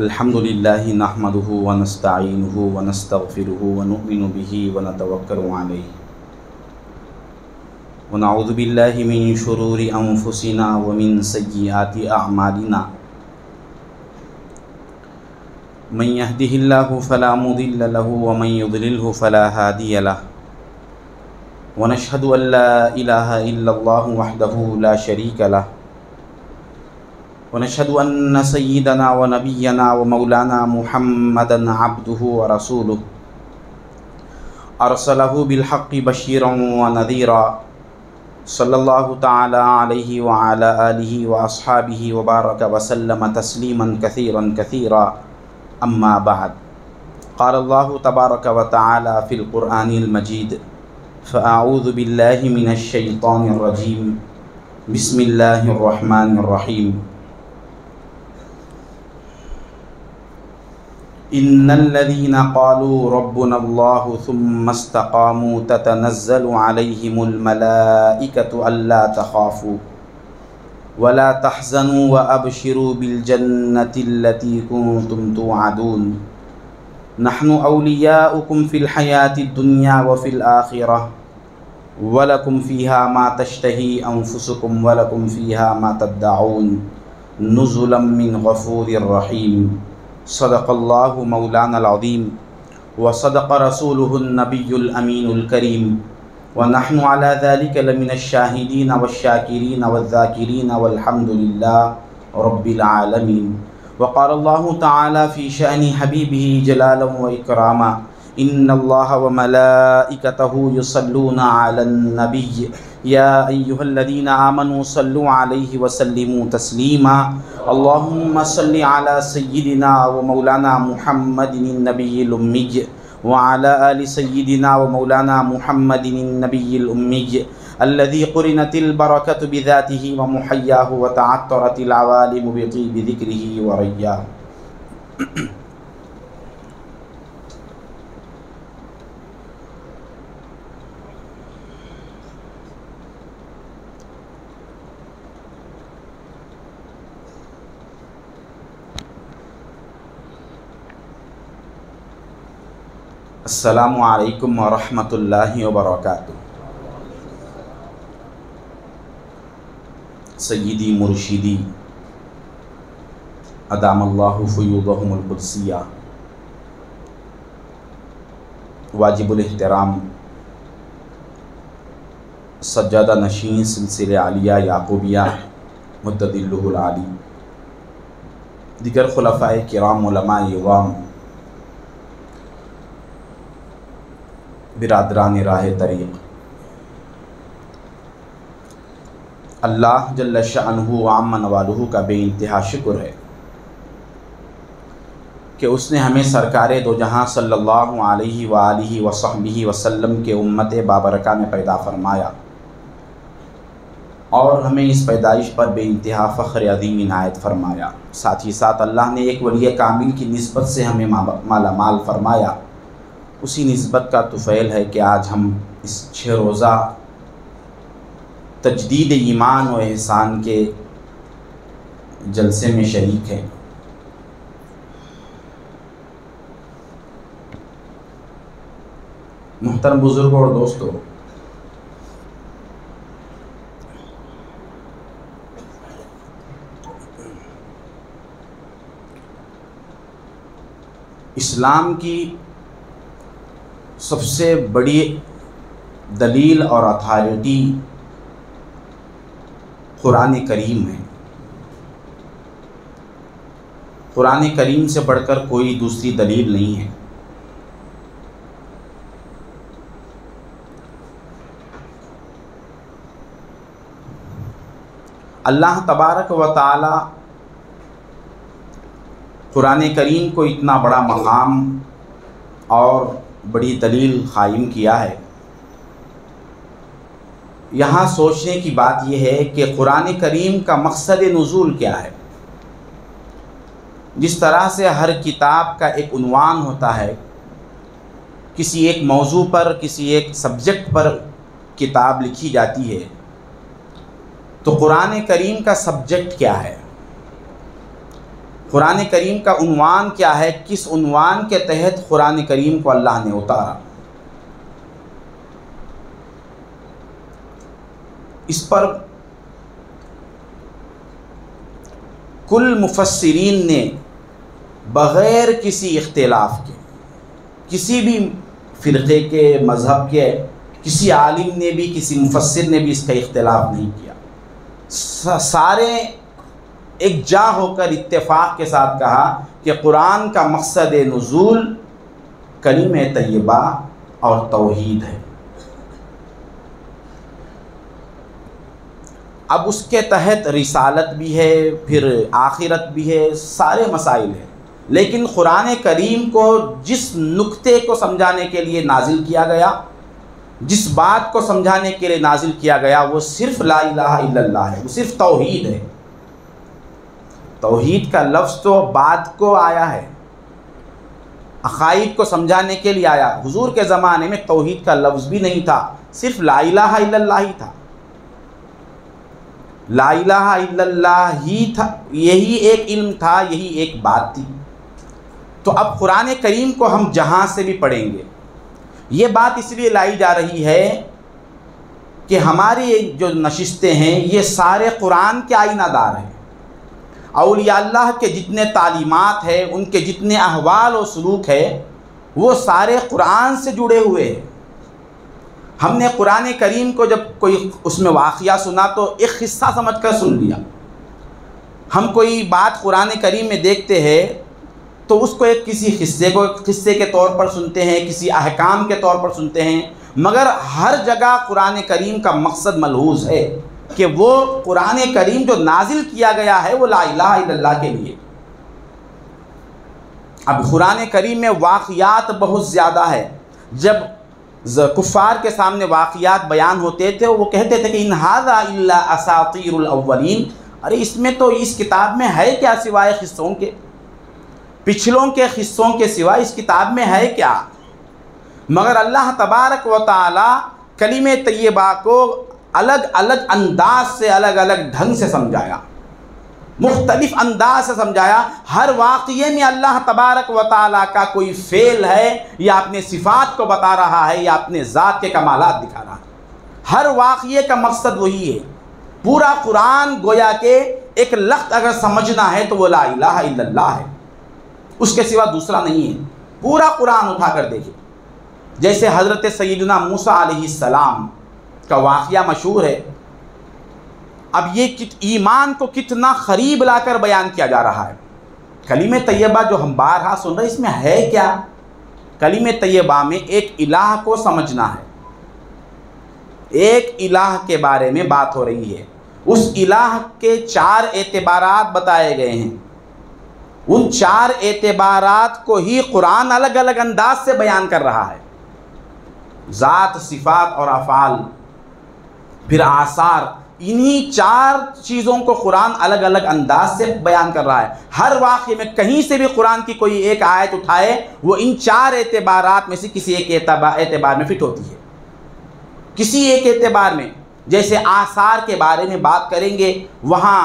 الحمد للہ نحمدہ ونستعینہ ونستغفرہ ونؤمن بہ ونتوکل علیہ ونعوذ باللہ من شرور انفسنا ومن سیئات اعمالنا من یہدہ اللہ فلا مضل له ومن یضللہ فلا ہادی له ونشہد ان لا الہ الا اللہ وحدہ لا شریک له ونشهد أن سيدنا ونبينا ومولانا محمدا عبده ورسوله أرسله بالحق بشيرا ونذيرا صلى الله تعالى عليه وعلى آله وأصحابه وبارك وسلم تسليما كثيرا كثيرا أما بعد قال الله تبارك وتعالى في القرآن المجيد فأعوذ بالله من الشيطان الرجيم بسم الله الرحمن الرحيم ان الذين قالوا ربنا الله ثم استقاموا تتنزل عليهم الملائكة الا تخافوا ولا تحزنوا وابشروا بالجنة التي كنتم توعدون نحن اولياؤكم في الحياة الدنيا وفي الآخرة ولكم فيها ما تشتهي انفسكم ولكم فيها ما تدعون نزلا من غفور رحيم صدق اللہ مولانا العظیم وصدق رسولہ النبی الامین الکریم ونحن على ذلك لمن الشاہدین والشاکرین والذاکرین والحمد للہ رب العالمین وقال اللہ تعالی فی شأن حبیبہ جلالا واکراما ان اللہ وملائکتہ یصلون علی النبی یا ایہا الذین آمنوا صلوا علیہ وسلموا تسلیما اللہم صل علی سیدنا ومولانا محمد النبی الامی وعلى آل سیدنا ومولانا محمد النبی الامی الذي قرنت البركة بذاته ومحياه وتعطرت العوالم بطيب ذكره ورياه السلام علیکم ورحمۃ اللہ وبرکاتہ۔ سیدی مرشدی ادام اللہ فیوضہم القدسیہ واجب الاحترام سجادہ نشین سلسلہ عالیہ یعقوبیہ مدد اللہ العالی، دیگر خلفاء کرام علماء عوام، برادران راہ طریق، اللہ جل شأنہ وعم نوالہ کا بے انتہا شکر ہے کہ اس نے ہمیں سرکار دو جہاں صلی اللہ علیہ وآلہ وصحبہ وسلم کے امت بابرکہ میں پیدا فرمایا اور ہمیں اس پیدائش پر بے انتہا فخر عظیم عنایت فرمایا۔ ساتھ ہی ساتھ اللہ نے ایک ولی کامل کی نسبت سے ہمیں مالا مال فرمایا۔ اسی نسبت کا طفیل ہے کہ آج ہم اس 6 روزہ تجدید ایمان و احسان کے جلسے میں شریک ہیں۔ محترم بزرگوں اور دوستو، اسلام کی سب سے بڑی دلیل اور اتھارٹی قرآن کریم ہے۔ قرآن کریم سے بڑھ کر کوئی دوسری دلیل نہیں ہے۔ اللہ تبارک و تعالی قرآن کریم کو اتنا بڑا مقام اور بڑی دلیل قائم کیا ہے۔ یہاں سوچنے کی بات یہ ہے کہ قرآن کریم کا مقصد نزول کیا ہے۔ جس طرح سے ہر کتاب کا ایک عنوان ہوتا ہے، کسی ایک موضوع پر، کسی ایک سبجیکٹ پر کتاب لکھی جاتی ہے، تو قرآن کریم کا سبجیکٹ کیا ہے؟ قرآن کریم کا عنوان کیا ہے، کس عنوان کے تحت قرآن کریم کو اللہ نے اتارا، اس پر کل مفسرین نے بغیر کسی اختلاف کے، کسی بھی فرقے کے، مذہب کے کسی عالم نے بھی، کسی مفسر نے بھی اس کا اختلاف نہیں کیا، سارے ایک جا ہو کر اتفاق کے ساتھ کہا کہ قرآن کا مقصد نزول کلمہ طیبہ اور توحید ہے۔ اب اس کے تحت رسالت بھی ہے، پھر آخرت بھی ہے، سارے مسائل ہیں، لیکن قرآن کریم کو جس نقطے کو سمجھانے کے لیے نازل کیا گیا، جس بات کو سمجھانے کے لیے نازل کیا گیا، وہ صرف لا الہ الا اللہ ہے، وہ صرف توحید ہے۔ توحید کا لفظ تو بعد کو آیا ہے، عقائد کو سمجھانے کے لیے آیا۔ حضور کے زمانے میں توحید کا لفظ بھی نہیں تھا، صرف لا الہ الا اللہ ہی تھا، لا الہ الا اللہ ہی تھا، یہی ایک علم تھا، یہی ایک بات تھی۔ تو اب قرآن کریم کو ہم جہاں سے بھی پڑھیں گے، یہ بات اس لیے لائی جا رہی ہے کہ ہماری جو نشستیں ہیں یہ سارے قرآن کے آئینہ دار ہیں۔ اولیاء اللہ کے جتنے تعلیمات ہیں، ان کے جتنے احوال و سلوک ہے، وہ سارے قرآن سے جڑے ہوئے ہیں۔ ہم نے قرآن کریم کو جب کوئی اس میں واقعہ سنا تو ایک قصہ سمجھ کر سن لیا۔ ہم کوئی بات قرآن کریم میں دیکھتے ہیں تو اس کو ایک کسی قصے کے طور پر سنتے ہیں، کسی احکام کے طور پر سنتے ہیں، مگر ہر جگہ قرآن کریم کا مقصد ملحوظ ہے کہ وہ قرآن کریم جو نازل کیا گیا ہے وہ لا الہ الا اللہ کے لیے۔ اب قرآن کریم میں واقعات بہت زیادہ ہے۔ جب کفار کے سامنے واقعات بیان ہوتے تھے وہ کہتے تھے کہ ان ھذا الا اساطیر الاولین، ارے اس میں تو، اس کتاب میں ہے کیا سوائے قصوں کے، پچھلوں کے قصوں کے سوائے اس کتاب میں ہے کیا؟ مگر اللہ تبارک و تعالی کلمہ طیبہ کو الگ الگ انداز سے، الگ الگ ڈھنگ سے سمجھایا، مختلف انداز سے سمجھایا۔ ہر واقعے میں اللہ تبارک و تعالیٰ کا کوئی فعل ہے یا اپنے صفات کو بتا رہا ہے یا اپنے ذات کے کمالات دکھا رہا ہے۔ ہر واقعے کا مقصد وہی ہے۔ پورا قرآن گویا کہ ایک لفظ اگر سمجھنا ہے تو وہ لا الہ الا اللہ ہے، اس کے سوا دوسرا نہیں ہے۔ پورا قرآن اٹھا کر دیکھیں، جیسے حضرت سیدنا موسیٰ علیہ السلام کا واقعہ مشہور ہے۔ اب یہ ایمان کو کتنا قریب لا کر بیان کیا جا رہا ہے۔ کلمہ طیبہ جو ہم بارہا سن رہے ہیں، اس میں ہے کیا؟ کلمہ طیبہ میں ایک الہ کو سمجھنا ہے، ایک الہ کے بارے میں بات ہو رہی ہے۔ اس الہ کے 4 اعتبارات بتائے گئے ہیں، ان 4 اعتبارات کو ہی قرآن الگ الگ انداز سے بیان کر رہا ہے۔ ذات، صفات اور افعال، پھر آثار، انہی 4 چیزوں کو قرآن الگ الگ انداز سے بیان کر رہا ہے۔ ہر واقعے میں کہیں سے بھی قرآن کی کوئی ایک آیت اٹھائے، وہ ان 4 اعتبارات میں سے کسی ایک اعتبار میں فٹ ہوتی ہے، کسی ایک اعتبار میں۔ جیسے آثار کے بارے میں بات کریں گے، وہاں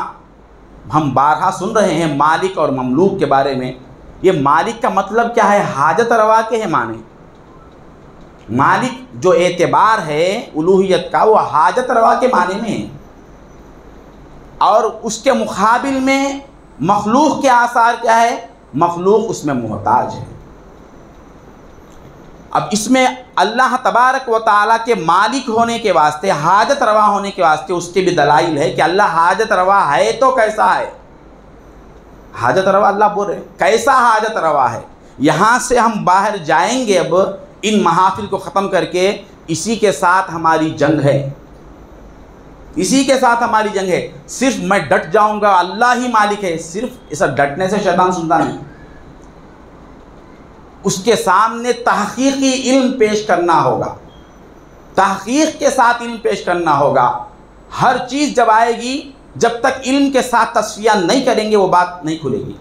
ہم بارہا سن رہے ہیں مالک اور مملوک کے بارے میں۔ یہ مالک کا مطلب کیا ہے؟ حاجت روا کے ہیں معنی۔ مالک جو اعتبار ہے الوہیت کا، وہ حاجت روا کے معنی میں ہے، اور اس کے مقابل میں مخلوق کے آثار کیا ہے؟ مخلوق اس میں محتاج ہے۔ اب اس میں اللہ تبارک و تعالیٰ کے مالک ہونے کے واسطے، حاجت روا ہونے کے واسطے اس کے بھی دلائل ہے کہ اللہ حاجت روا ہے تو کیسا ہے؟ حاجت روا اللہ بول رہے کیسا حاجت روا ہے؟ یہاں سے ہم باہر جائیں گے اب ان محافل کو ختم کر کے، اسی کے ساتھ ہماری جنگ ہے، اسی کے ساتھ ہماری جنگ ہے۔ صرف میں ڈٹ جاؤں گا اللہ ہی مالک ہے، صرف اس ڈٹنے سے شیطان سنتا نہیں۔ اس کے سامنے تحقیقی علم پیش کرنا ہوگا، تحقیق کے ساتھ علم پیش کرنا ہوگا۔ ہر چیز جب آئے گی، جب تک علم کے ساتھ تصفیہ نہیں کریں گے وہ بات نہیں کھلے گی۔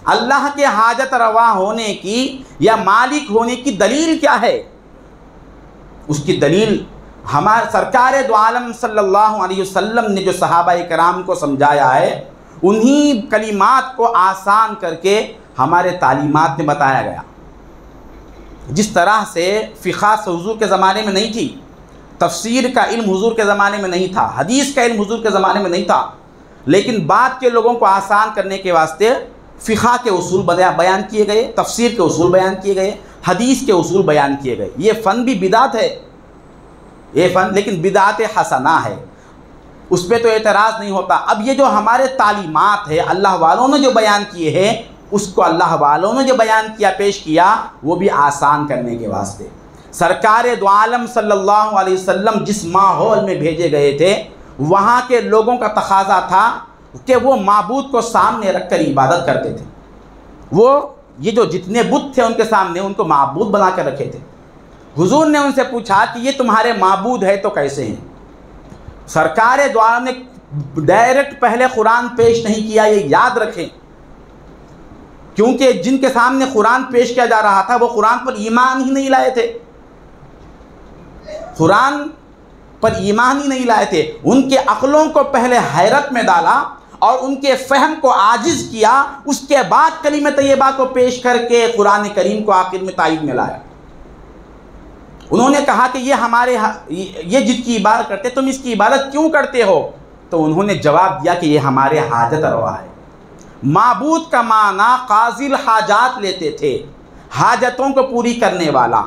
اللہ کے حاجت روا ہونے کی یا مالک ہونے کی دلیل کیا ہے؟ اس کی دلیل ہمارے سرکار دو عالم صلی اللہ علیہ وسلم نے جو صحابہ کرام کو سمجھایا ہے، انہی کلمات کو آسان کر کے ہمارے تعلیمات میں بتایا گیا۔ جس طرح سے فقہ حضور کے زمانے میں نہیں تھی، تفسیر کا علم حضور کے زمانے میں نہیں تھا، حدیث کا علم حضور کے زمانے میں نہیں تھا، لیکن بعد کے لوگوں کو آسان کرنے کے واسطے فقہ کے اصول بیان کیے گئے، تفسیر کے اصول بیان کیے گئے، حدیث کے اصول بیان کیے گئے۔ یہ فن بھی بدعت ہے، یہ فن لیکن بدعت حسنہ ہے، اس پہ تو اعتراض نہیں ہوتا۔ اب یہ جو ہمارے تعلیمات ہے اللہ والوں نے جو بیان کیے ہیں، اس کو اللہ والوں نے جو بیان کیا پیش کیا وہ بھی آسان کرنے کے واسطے۔ سرکار دو عالم صلی اللہ علیہ وسلم جس ماحول میں بھیجے گئے تھے وہاں کے لوگوں کا تقاضا تھا کہ وہ معبود کو سامنے رکھ کر عبادت کرتے تھے۔ وہ یہ جو جتنے بت تھے ان کے سامنے ان کو معبود بنا کر رکھے تھے۔ حضور نے ان سے پوچھا کہ یہ تمہارے معبود ہے تو کیسے ہیں؟ سرکار دو عالم نے ڈائریکٹ پہلے قرآن پیش نہیں کیا، یہ یاد رکھیں، کیونکہ جن کے سامنے قرآن پیش کیا جا رہا تھا وہ قرآن پر ایمان ہی نہیں لائے تھے، قرآن پر ایمان ہی نہیں لائے تھے۔ ان کے عقلوں کو پہلے حیرت میں ڈالا اور ان کے فہم کو عاجز کیا، اس کے بعد کلمہ طیبہ کو پیش کر کے قرآن کریم کو آخر میں تائید میں لایا۔ انہوں نے کہا کہ یہ جس کی عبادت کرتے تم اس کی عبادت کیوں کرتے ہو؟ تو انہوں نے جواب دیا کہ یہ ہمارے حاجت روا ہے۔ معبود کا معنی قاضی الحاجات لیتے تھے، حاجتوں کو پوری کرنے والا۔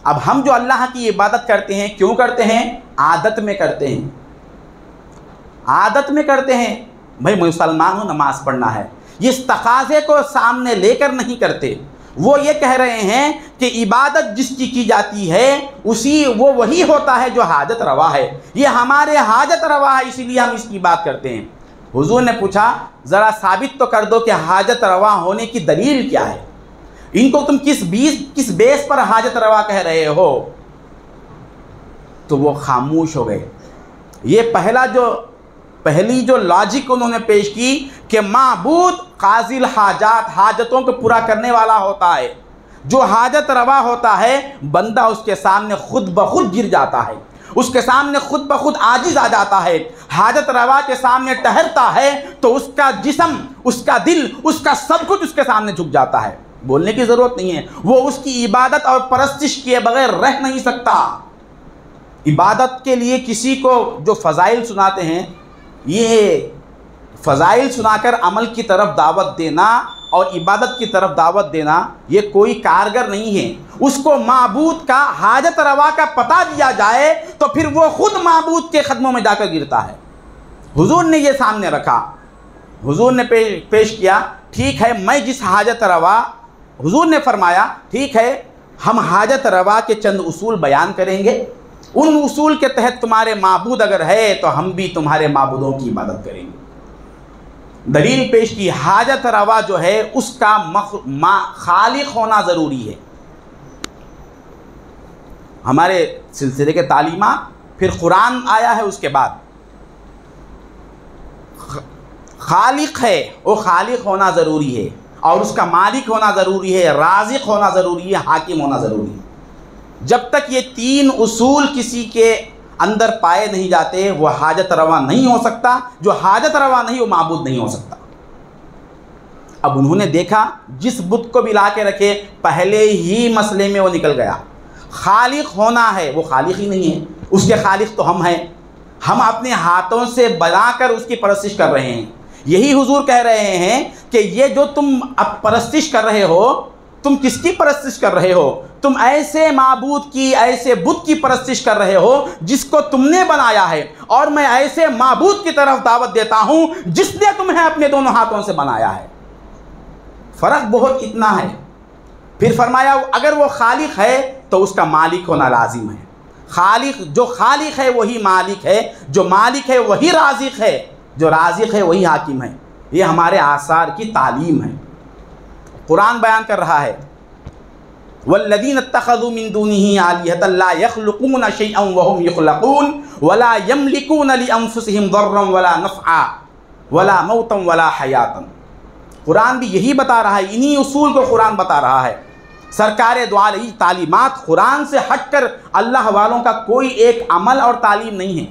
اب ہم جو اللہ کی عبادت کرتے ہیں کیوں کرتے ہیں؟ عادت میں کرتے ہیں، عادت میں کرتے ہیں۔ بھائی مسلمان ہو نماز پڑھنا ہے، یہ اس تقاضے کو سامنے لے کر نہیں کرتے۔ وہ یہ کہہ رہے ہیں کہ عبادت جس کی جاتی ہے وہی ہوتا ہے جو حاجت روا ہے، یہ ہمارے حاجت روا ہے اسی لیے ہم اس کی بات کرتے ہیں۔ حضور نے پوچھا ذرا ثابت تو کر دو کہ حاجت روا ہونے کی دلیل کیا ہے، ان کو تم کس بیس پر حاجت روا کہہ رہے ہو؟ تو وہ خاموش ہو گئے۔ یہ پہلی جو لاجک انہوں نے پیش کی کہ معبود قاضی الحاجات، حاجتوں کو پورا کرنے والا ہوتا ہے۔ جو حاجت روا ہوتا ہے بندہ اس کے سامنے خود بخود گر جاتا ہے، اس کے سامنے خود بخود عاجز آ جاتا ہے۔ حاجت روا کے سامنے ٹہرتا ہے تو اس کا جسم، اس کا دل، اس کا سب کچھ اس کے سامنے جھک جاتا ہے، بولنے کی ضرورت نہیں ہے۔ وہ اس کی عبادت اور پرستش کیے بغیر رہ نہیں سکتا۔ عبادت کے لیے کسی کو جو فضائل سناتے ہیں، یہ فضائل سنا کر عمل کی طرف دعوت دینا اور عبادت کی طرف دعوت دینا یہ کوئی کارگر نہیں ہے۔ اس کو معبود کا، حاجت روا کا پتہ دیا جائے تو پھر وہ خود معبود کے قدموں میں جا کر گرتا ہے۔ حضور نے یہ سامنے رکھا، حضور نے پیش کیا، ٹھیک ہے میں جس حاجت روا، حضور نے فرمایا ٹھیک ہے ہم حاجت روا کے چند اصول بیان کریں گے، ان اصول کے تحت تمہارے معبود اگر ہے تو ہم بھی تمہارے معبودوں کی عبادت کریں گے۔ دلیل پیش کی، حاجت روا جو ہے اس کا خالق ہونا ضروری ہے۔ ہمارے سلسلے کے تعلیمات، پھر قرآن آیا ہے اس کے بعد، خالق ہے، وہ خالق ہونا ضروری ہے اور اس کا مالک ہونا ضروری ہے، رازق ہونا ضروری ہے، حاکم ہونا ضروری ہے۔ جب تک یہ تین اصول کسی کے اندر پائے نہیں جاتے وہ حاجت روا نہیں ہو سکتا، جو حاجت روا نہیں وہ معبود نہیں ہو سکتا۔ اب انہوں نے دیکھا جس بت کو بھی لا کے رکھے پہلے ہی مسئلے میں وہ نکل گیا۔ خالق ہونا ہے، وہ خالق ہی نہیں ہے، اس کے خالق تو ہم ہیں، ہم اپنے ہاتھوں سے بنا کر اس کی پرستش کر رہے ہیں۔ یہی حضور کہہ رہے ہیں کہ یہ جو تم اب پرستش کر رہے ہو، تم کس کی پرستش کر رہے ہو؟ تم ایسے معبود کی، ایسے بت کی پرستش کر رہے ہو جس کو تم نے بنایا ہے، اور میں ایسے معبود کی طرف دعوت دیتا ہوں جس نے تمہیں اپنے دونوں ہاتھوں سے بنایا ہے۔ فرق بہت اتنا ہے۔ پھر فرمایا اگر وہ خالق ہے تو اس کا مالک ہونا لازم ہے۔ جو خالق ہے وہی مالک ہے، جو مالک ہے وہی رازق ہے، جو رازق ہے وہی حاکم ہے۔ یہ ہمارے آثار کی تعلیم ہے۔ قرآن بیان کر رہا ہے والذین اتخذوا من دونه آلہۃ لا یخلقون شیئا وهم یخلقون ولا یملکون لانفسهم ضرا ولا نفعا ولا موتا ولا حیاتا۔ قرآن بھی یہی بتا رہا ہے، انہی اصول کو قرآن بتا رہا ہے۔ سرکار دو عالم تعلیمات قرآن سے ہٹ کر اللہ والوں کا کوئی ایک عمل اور تعلیم نہیں ہے۔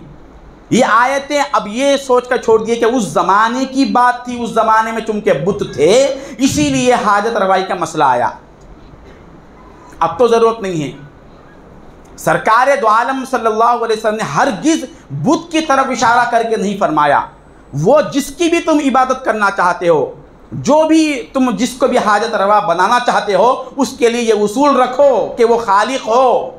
یہ آیتیں اب یہ سوچ کر چھوڑ دیے کہ اس زمانے کی بات تھی، اس زمانے میں چونکہ بت تھے اسی لیے حاجت روائی کا مسئلہ آیا، اب تو ضرورت نہیں ہے۔ سرکار دو عالم صلی اللہ علیہ وسلم نے ہرگز بت کی طرف اشارہ کر کے نہیں فرمایا۔ وہ جس کی بھی تم عبادت کرنا چاہتے ہو، جو بھی تم جس کو بھی حاجت روا بنانا چاہتے ہو، اس کے لیے یہ اصول رکھو کہ وہ خالق ہو،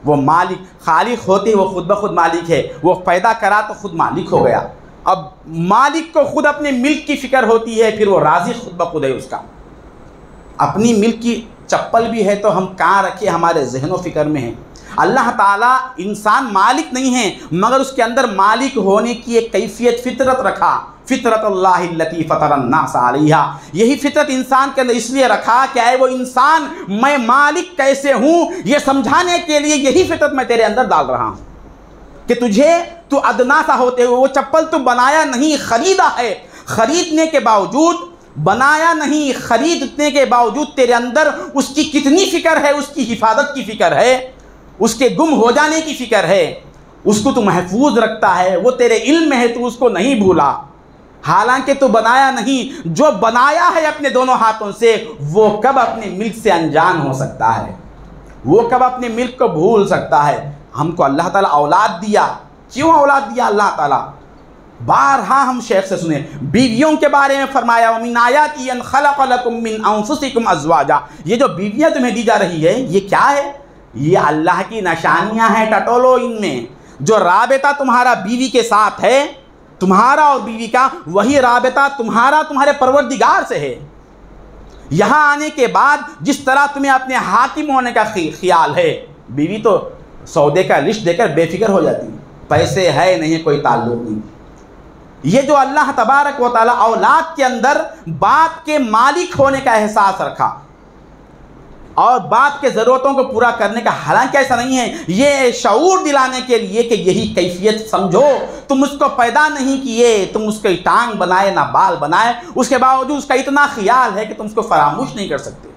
وہ مالک، خالق ہوتے وہ خود بخود مالک ہے، وہ پیدا کرا تو خود مالک ہو گیا۔ اب مالک کو خود اپنے ملک کی فکر ہوتی ہے، پھر وہ رازق خود بخود ہے اس کا۔ اپنی ملک کی چپل بھی ہے تو ہم کہاں رکھے، ہمارے ذہن و فکر میں ہے۔ اللہ تعالیٰ انسان مالک نہیں ہے، مگر اس کے اندر مالک ہونے کی ایک کیفیت فطرت رکھا، فطرت اللہ التی فطر الناس علیہا۔ یہی فطرت انسان کے اندر اس لیے رکھا کہ اے وہ انسان، میں مالک کیسے ہوں یہ سمجھانے کے لیے یہی فطرت میں تیرے اندر ڈال رہا ہوں کہ تو ادنا سا ہوتے ہوئے، وہ چپل تو بنایا نہیں خریدا ہے، خریدنے کے باوجود بنایا نہیں، خریدنے کے باوجود تیرے اندر اس کی کتنی فکر ہے، اس کی حفاظت کی فکر ہے، اس کے گم ہو جانے کی فکر ہے، اس کو تو محفوظ رکھتا ہے، وہ تیرے علم میں ہے، تو اس کو نہیں بھولا۔ حالانکہ تو بنایا نہیں، جو بنایا ہے اپنے دونوں ہاتھوں سے وہ کب اپنے ملک سے انجان ہو سکتا ہے، وہ کب اپنے ملک کو بھول سکتا ہے۔ ہم کو اللہ تعالیٰ اولاد دیا، کیوں اولاد دیا اللہ تعالیٰ؟ بارہا ہم شیخ سے سنیں، بیویوں کے بارے میں فرمایا وَمِنْ آیَاتِهِ أَنْ خَلَقَ لَكُم مِّنْ أَنفُسِكُمْ أَزْوَاجًا۔ یہ جو بیویاں تمہیں دی جا رہی ہے یہ کیا ہے؟ یہ اللہ کی نشانیاں ہیں، ٹٹولو ان میں۔ جو رابطہ تمہارا بیوی کے ساتھ ہے، تمہارا اور بیوی کا، وہی رابطہ تمہارے پروردگار سے ہے۔ یہاں آنے کے بعد جس طرح تمہیں اپنے حاکم ہونے کا خیال ہے، بیوی تو سودے کا لسٹ دے کر بے فکر ہو جاتی، پیسے ہے نہیں، کوئی تعلق نہیں۔ یہ جو اللہ تبارک و تعالیٰ اولاد کے اندر باپ کے مالک ہونے کا احساس رکھا اور باپ کے ضرورتوں کو پورا کرنے کا، حالانکہ ایسا نہیں ہے، یہ شعور دلانے کے لیے کہ یہی کیفیت سمجھو، تم اس کو پیدا نہیں کیے، تم اس کی ٹانگ بنائے نہ بال بنائے، اس کے باوجود اس کا اتنا خیال ہے کہ تم اس کو فراموش نہیں کر سکتے۔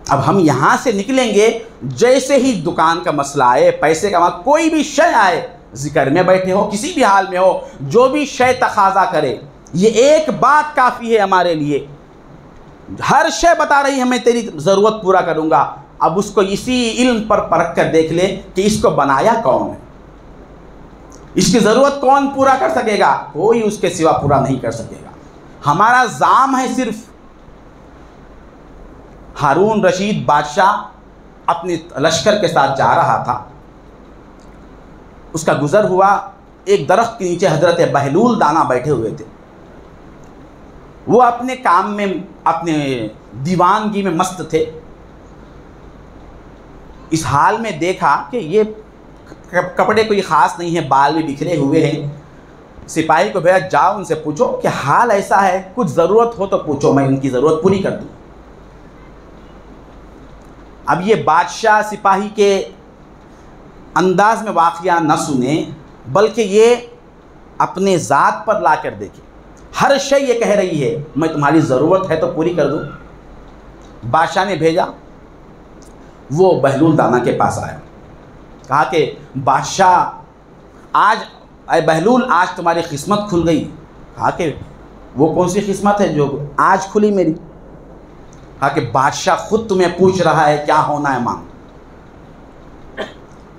اب ہم یہاں سے نکلیں گے، جیسے ہی دکان کا مسئلہ آئے، پیسے کا مسئلہ، کوئی بھی شے آئے، ذکر میں بیٹھے ہو، کسی بھی حال میں ہو، جو بھی شے تقاضا کرے، یہ ایک بات کافی ہے ہمارے لیے، ہر شے بتا رہی ہے میں تیری ضرورت پورا کروں گا۔ اب اس کو اسی علم پر پرکھ کر دیکھ لے کہ اس کو بنایا کون ہے، اس کی ضرورت کون پورا کر سکے گا؟ کوئی اس کے سوا پورا نہیں کر سکے گا۔ ہمارا زام ہے صرف۔ ہارون رشید بادشاہ اپنے لشکر کے ساتھ جا رہا تھا، اس کا گزر ہوا، ایک درخت کے نیچے حضرت بہلول دانا بیٹھے ہوئے تھے، وہ اپنے کام میں، اپنے دیوانگی میں مست تھے۔ اس حال میں دیکھا کہ یہ کپڑے کوئی خاص نہیں ہے، بال بھی بکھرے ہوئے ہیں۔ سپاہی کو بھیجا، جاؤ ان سے پوچھو کہ حال ایسا ہے، کچھ ضرورت ہو تو پوچھو، میں ان کی ضرورت پوری کر دوں۔ اب یہ بادشاہ سپاہی کے انداز میں واقعہ نہ سنے، بلکہ یہ اپنے ذات پر لا کر دیکھے۔ ہر شے یہ کہہ رہی ہے میں تمہاری ضرورت ہے تو پوری کر دوں۔ بادشاہ نے بھیجا، وہ بہلول دانا کے پاس آیا، کہا کہ بادشاہ آج، اے بہلول، آج تمہاری قسمت کھل گئی۔ کہا کہ وہ کون سی قسمت ہے جو آج کھلی میری؟ کہا کہ بادشاہ خود تمہیں پوچھ رہا ہے کیا ہونا ہے مانگ۔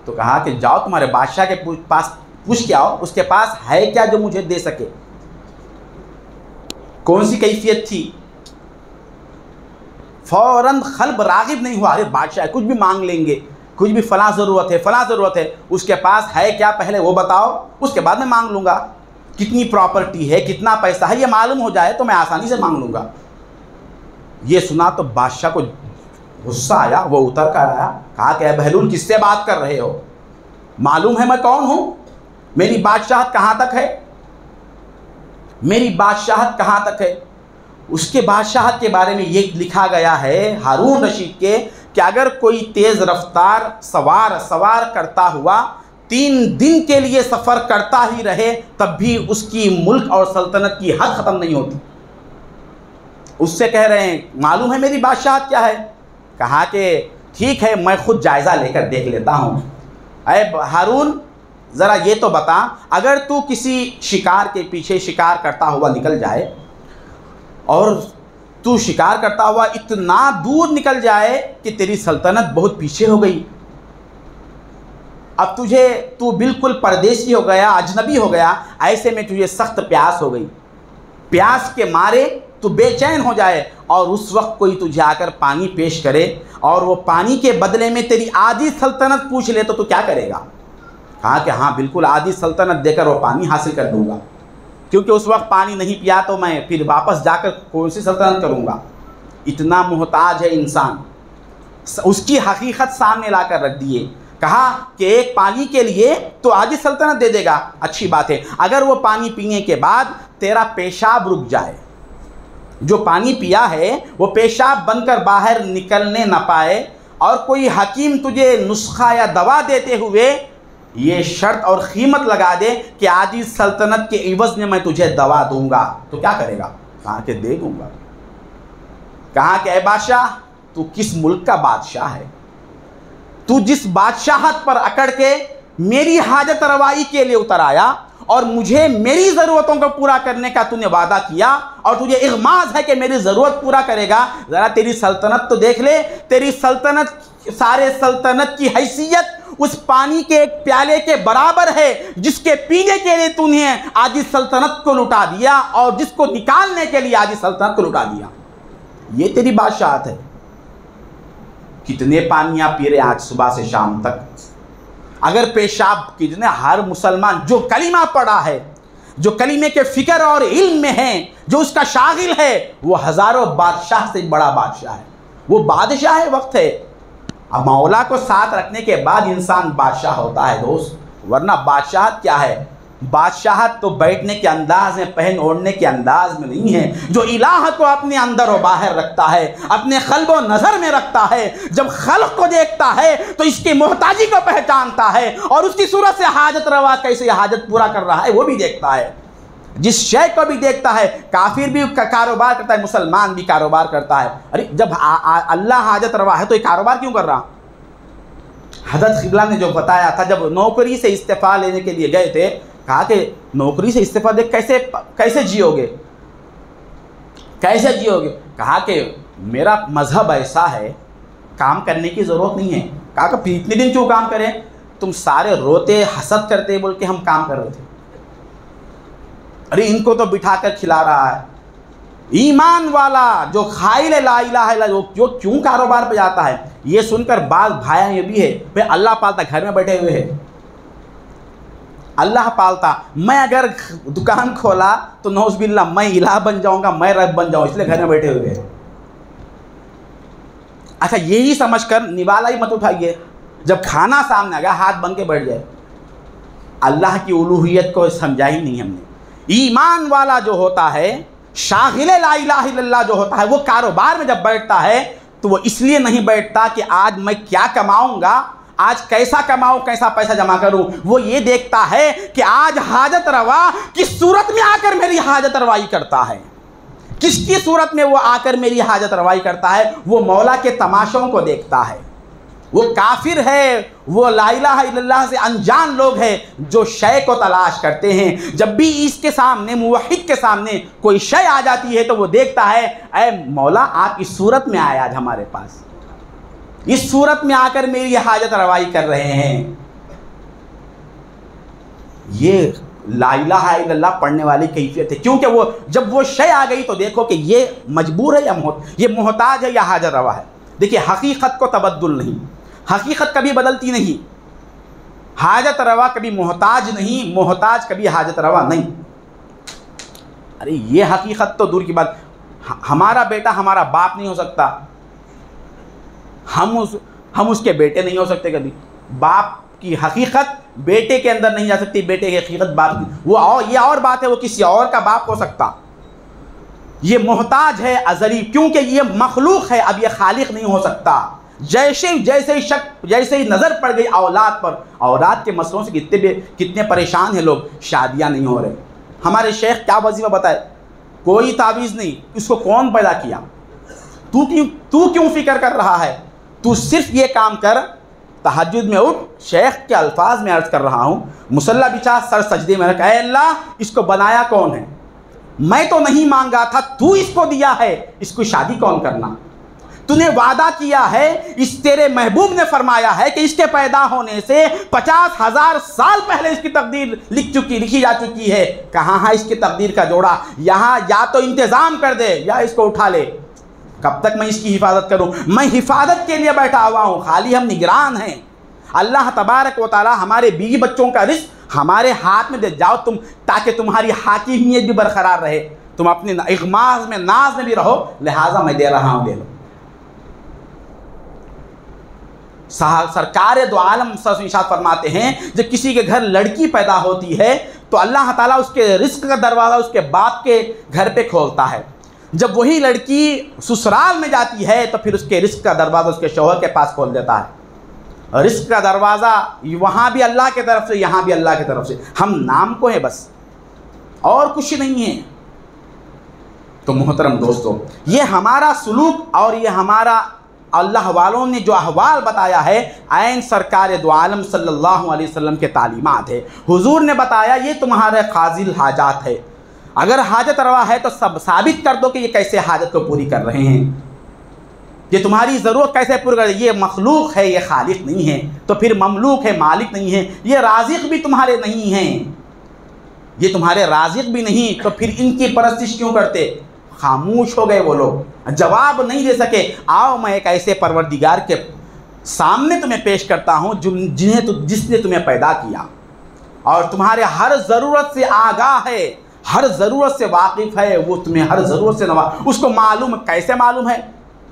تو کہا کہ جاؤ تمہارے بادشاہ کے پاس پوچھ کے آؤ، اس کے پاس ہے کیا جو مجھے دے سکے، کون سی کیفیت تھی؟ فوراً قلب راغب نہیں ہوا، ارے بادشاہ کچھ بھی مانگ لیں گے، کچھ بھی فلاں ضرورت ہے، فلاں ضرورت ہے، اس کے پاس ہے کیا پہلے وہ بتاؤ، اس کے بعد میں مانگ لوں گا۔ کتنی پراپرٹی ہے، کتنا پیسہ ہے، یہ معلوم ہو جائے تو میں آسانی سے مانگ لوں گا۔ یہ سنا تو بادشاہ کو غصہ آیا، وہ اتر کر آیا، کہا کہ اے بہلول کس سے بات کر رہے ہو؟ معلوم ہے میں کون ہوں؟ میری بادشاہت کہاں تک ہے؟ میری بادشاہت کہاں تک ہے؟ اس کے بادشاہت کے بارے میں یہ لکھا گیا ہے ہارون رشید کے کہ اگر کوئی تیز رفتار سوار کرتا ہوا 3 دن کے لیے سفر کرتا ہی رہے تب بھی اس کی ملک اور سلطنت کی حد ختم نہیں ہوتی۔ اس سے کہہ رہے ہیں معلوم ہے میری بادشاہت کیا ہے؟ کہا کہ ٹھیک ہے میں خود جائزہ لے کر دیکھ لیتا ہوں۔ اے ہارون، ذرا یہ تو بتا، اگر تو کسی شکار کے پیچھے شکار کرتا ہوا نکل جائے اور تو شکار کرتا ہوا اتنا دور نکل جائے کہ تیری سلطنت بہت پیچھے ہو گئی، اب تو بالکل پردیسی ہو گیا، اجنبی ہو گیا، ایسے میں تجھے سخت پیاس ہو گئی، پیاس کے مارے تو بے چین ہو جائے، اور اس وقت کوئی تجھے آ کر پانی پیش کرے اور وہ پانی کے بدلے میں تیری آدھی سلطنت پوچھ لے تو کیا کرے گا؟ کہا کہ ہاں بالکل آدھی سلطنت دے کر وہ پانی حاصل کر دوں گا، کیونکہ اس وقت پانی نہیں پیا تو میں پھر واپس جا کر کون سی سلطنت کروں گا۔ اتنا محتاج ہے انسان، اس کی حقیقت سامنے لا کر رکھ دیے، کہا کہ ایک پانی کے لیے تو آدھی سلطنت دے دے گا، اچھی بات ہے، اگر وہ پانی پینے کے بعد تیرا پیشاب رک جائے، جو پانی پیا ہے وہ پیشاب بن کر باہر نکلنے نہ پائے، اور کوئی حکیم تجھے نسخہ یا دوا دیتے ہوئے یہ شرط اور قیمت لگا دے کہ آدھی سلطنت کے عوض میں تجھے دوا دوں گا، تو کیا کرے گا؟ کہا کہ دے دوں گا۔ کہا کہ اے بادشاہ، تو کس ملک کا بادشاہ ہے؟ تو جس بادشاہت پر اکڑ کے میری حاجت روائی کے لیے اتر آیا اور مجھے میری ضرورتوں کو پورا کرنے کا تو نے وعدہ کیا، اور تجھے اغماض ہے کہ میری ضرورت پورا کرے گا، ذرا تیری سلطنت تو دیکھ لے، تیری سلطنت سارے سلطنت کی حیثیت اس پانی کے ایک پیالے کے برابر ہے جس کے پینے کے لیے تو نے آدھی سلطنت کو لٹا دیا، اور جس کو نکالنے کے لیے آدھی سلطنت کو لٹا دیا۔ یہ تیری بادشاہت ہے۔ کتنے پانیاں پی رہے آج صبح سے شام تک؟ اگر پیشاب کتنے، ہر مسلمان جو کلمہ پڑھا ہے، جو کلمے کے فکر اور علم میں ہے، جو اس کا شاغل ہے، وہ ہزاروں بادشاہ سے بڑا بادشاہ ہے، وہ بادشاہ وقت ہے۔ اب مولا کو ساتھ رکھنے کے بعد انسان بادشاہ ہوتا ہے دوست، ورنہ بادشاہت کیا ہے؟ بادشاہت تو بیٹھنے کے انداز میں، پہن اوڑھنے کے انداز میں نہیں ہے، جو الہ کو اپنے اندر و باہر رکھتا ہے، اپنے قلب و نظر میں رکھتا ہے، جب خلق کو دیکھتا ہے تو اس کی محتاجی کو پہچانتا ہے، اور اس کی صورت سے حاجت روا کیسے حاجت پورا کر رہا ہے وہ بھی دیکھتا ہے، جس شے کو بھی دیکھتا ہے۔ کافر بھی کاروبار کرتا ہے، مسلمان بھی کاروبار کرتا ہے۔ ارے جب اللہ حاجت روا ہے تو یہ کاروبار کیوں کر رہا؟ حضرت قبلہ نے جو بتایا تھا، جب نوکری سے استعفیٰ لینے کے لیے گئے تھے، کہا کہ نوکری سے استعفیٰ دے کیسے جیو گے؟ کیسے جیو گے؟ کہا کہ میرا مذہب ایسا ہے، کام کرنے کی ضرورت نہیں ہے۔ کہا کہ پھر اتنے دن کیوں کام کریں؟ تم سارے روتے حسد کرتے بول کے ہم کام کر رہے تھے۔ ارے ان کو تو بٹھا کر کھلا رہا ہے۔ ایمان والا جو قائل لا الہ الا اللہ جو کیوں کاروبار پہ جاتا ہے؟ یہ سن کر بعض بھائیاں یہ بھی ہے، بھئی اللہ پالتا، گھر میں بیٹھے ہوئے ہیں، اللہ پالتا، میں اگر دکان کھولا تو نعوذ باللہ میں الہ بن جاؤں گا، میں رب بن جاؤں، اس لیے گھر میں بیٹھے ہوئے ہیں۔ اچھا یہی سمجھ کر نوالا ہی مت اٹھائیے، جب کھانا سامنے آ گیا ہاتھ بن کے بیٹھ جائے۔ اللہ کی الوہیت کو سمجھا ہی نہیں ہم نے۔ ایمان والا جو ہوتا ہے، شاغل لا الہ الا اللہ جو ہوتا ہے، وہ کاروبار میں جب بیٹھتا ہے تو وہ اس لیے نہیں بیٹھتا کہ آج میں کیا کماؤں گا، آج کیسا کماؤں، کیسا پیسہ جمع کروں، وہ یہ دیکھتا ہے کہ آج حاجت روا کس صورت میں آ کر میری حاجت روائی کرتا ہے، کس کی صورت میں وہ آ کر میری حاجت روائی کرتا ہے، وہ مولا کے تماشوں کو دیکھتا ہے۔ وہ کافر ہے، وہ لا الہ الا اللہ سے انجان لوگ ہیں جو شے کو تلاش کرتے ہیں۔ جب بھی اس کے سامنے، موحد کے سامنے کوئی شے آ جاتی ہے تو وہ دیکھتا ہے، اے مولا آپ اس صورت میں آئے آج ہمارے پاس، اس صورت میں آ کر میری حاجت روائی کر رہے ہیں۔ یہ لا الہ الا اللہ پڑھنے والی کیفیت ہے، کیونکہ وہ جب وہ شے آ گئی تو دیکھو کہ یہ مجبور ہے یا یہ محتاج ہے یا حاجت روا ہے۔ دیکھیے حقیقت کو تبدل نہیں، حقیقت کبھی بدلتی نہیں، حاجت روا کبھی محتاج نہیں، محتاج کبھی حاجت روا نہیں۔ ارے یہ حقیقت تو دور کی بات، ہمارا بیٹا ہمارا باپ نہیں ہو سکتا، ہم اس کے بیٹے نہیں ہو سکتے، کبھی باپ کی حقیقت بیٹے کے اندر نہیں جا سکتی، بیٹے کی حقیقت باپ کی، یہ اور بات ہے، وہ کسی اور کا باپ ہو سکتا۔ یہ محتاج ہے ازلی، کیونکہ یہ مخلوق ہے، اب یہ خالق نہیں ہو سکتا۔ جیسے ہی نظر پڑ گئی اولاد پر، اولاد کے مسئلوں سے کتنے پریشان ہیں لوگ، شادیاں نہیں ہو رہے۔ ہمارے شیخ کیا وظیفہ بتائے؟ کوئی تعویذ نہیں، اس کو کون پیدا کیا؟ تو کیوں فکر کر رہا ہے؟ تو صرف یہ کام کر تہجد میں اٹھ، شیخ کے الفاظ میں عرض کر رہا ہوں، مصلی بچھا، سر سجدے میں رکھ، اے اللہ اس کو بنایا کون ہے؟ میں تو نہیں مانگا تھا، تو اس کو دیا ہے، اس کو شادی کون کرنا؟ تو نے وعدہ کیا ہے، اس تیرے محبوب نے فرمایا ہے کہ اس کے پیدا ہونے سے 50,000 سال پہلے اس کی تقدیر لکھی جا چکی ہے۔ کہاں ہے اس کی تقدیر کا جوڑا؟ یہاں یا تو انتظام کر دے یا اس کو اٹھا لے۔ کب تک میں اس کی حفاظت کروں؟ میں حفاظت کے لیے بیٹھا ہوا ہوں، خالی ہم نگران ہیں۔ اللہ تبارک و تعالی ہمارے بیوی بچوں کا رزق ہمارے ہاتھ میں دے جاؤ تم، تاکہ تمہاری حاکمیت بھی برقرار رہے، تم اپنے اغماض میں ناز میں بھی رہو، لہٰذا میں دے رہا ہوں، لے لو۔ سرکار دو عالم ارشاد فرماتے ہیں جب کسی کے گھر لڑکی پیدا ہوتی ہے تو اللہ تعالیٰ اس کے رزق کا دروازہ اس کے باپ کے گھر پہ کھولتا ہے۔ جب وہی لڑکی سسرال میں جاتی ہے تو پھر اس کے رزق کا دروازہ اس کے شوہر کے پاس کھول دیتا ہے۔ رزق کا دروازہ وہاں بھی اللہ کی طرف سے، یہاں بھی اللہ کی طرف سے، ہم نام کو ہیں بس، اور کچھ نہیں ہے۔ تو محترم دوستو، یہ ہمارا سلوک اور یہ ہمارا اللہ والوں نے جو احوال بتایا ہے عین سرکار دو عالم صلی اللہ علیہ وسلم کے تعلیمات ہے۔ حضور نے بتایا یہ تمہارے قاضی الحاجات ہے، اگر حاجت روا ہے تو سب ثابت کر دو کہ یہ کیسے حاجت کو پوری کر رہے ہیں، یہ تمہاری ضرورت کیسے پوری کر رہے ہیں۔ یہ مخلوق ہے، یہ خالق نہیں ہے، تو پھر مملوک ہے، مالک نہیں ہے۔ یہ رازق بھی تمہارے نہیں ہیں، یہ تمہارے رازق بھی نہیں، تو پھر ان کی پرستش کیوں کرتے؟ خاموش ہو گئے وہ لوگ، جواب نہیں دے سکے۔ آؤ میں ایک ایسے پروردگار کے سامنے تمہیں پیش کرتا ہوں جس نے تمہیں پیدا کیا اور تمہارے ہر ضرورت سے آگاہ ہے، ہر ضرورت سے واقف ہے، وہ تمہیں ہر ضرورت سے اس کو معلوم ہے۔ کیسے معلوم ہے؟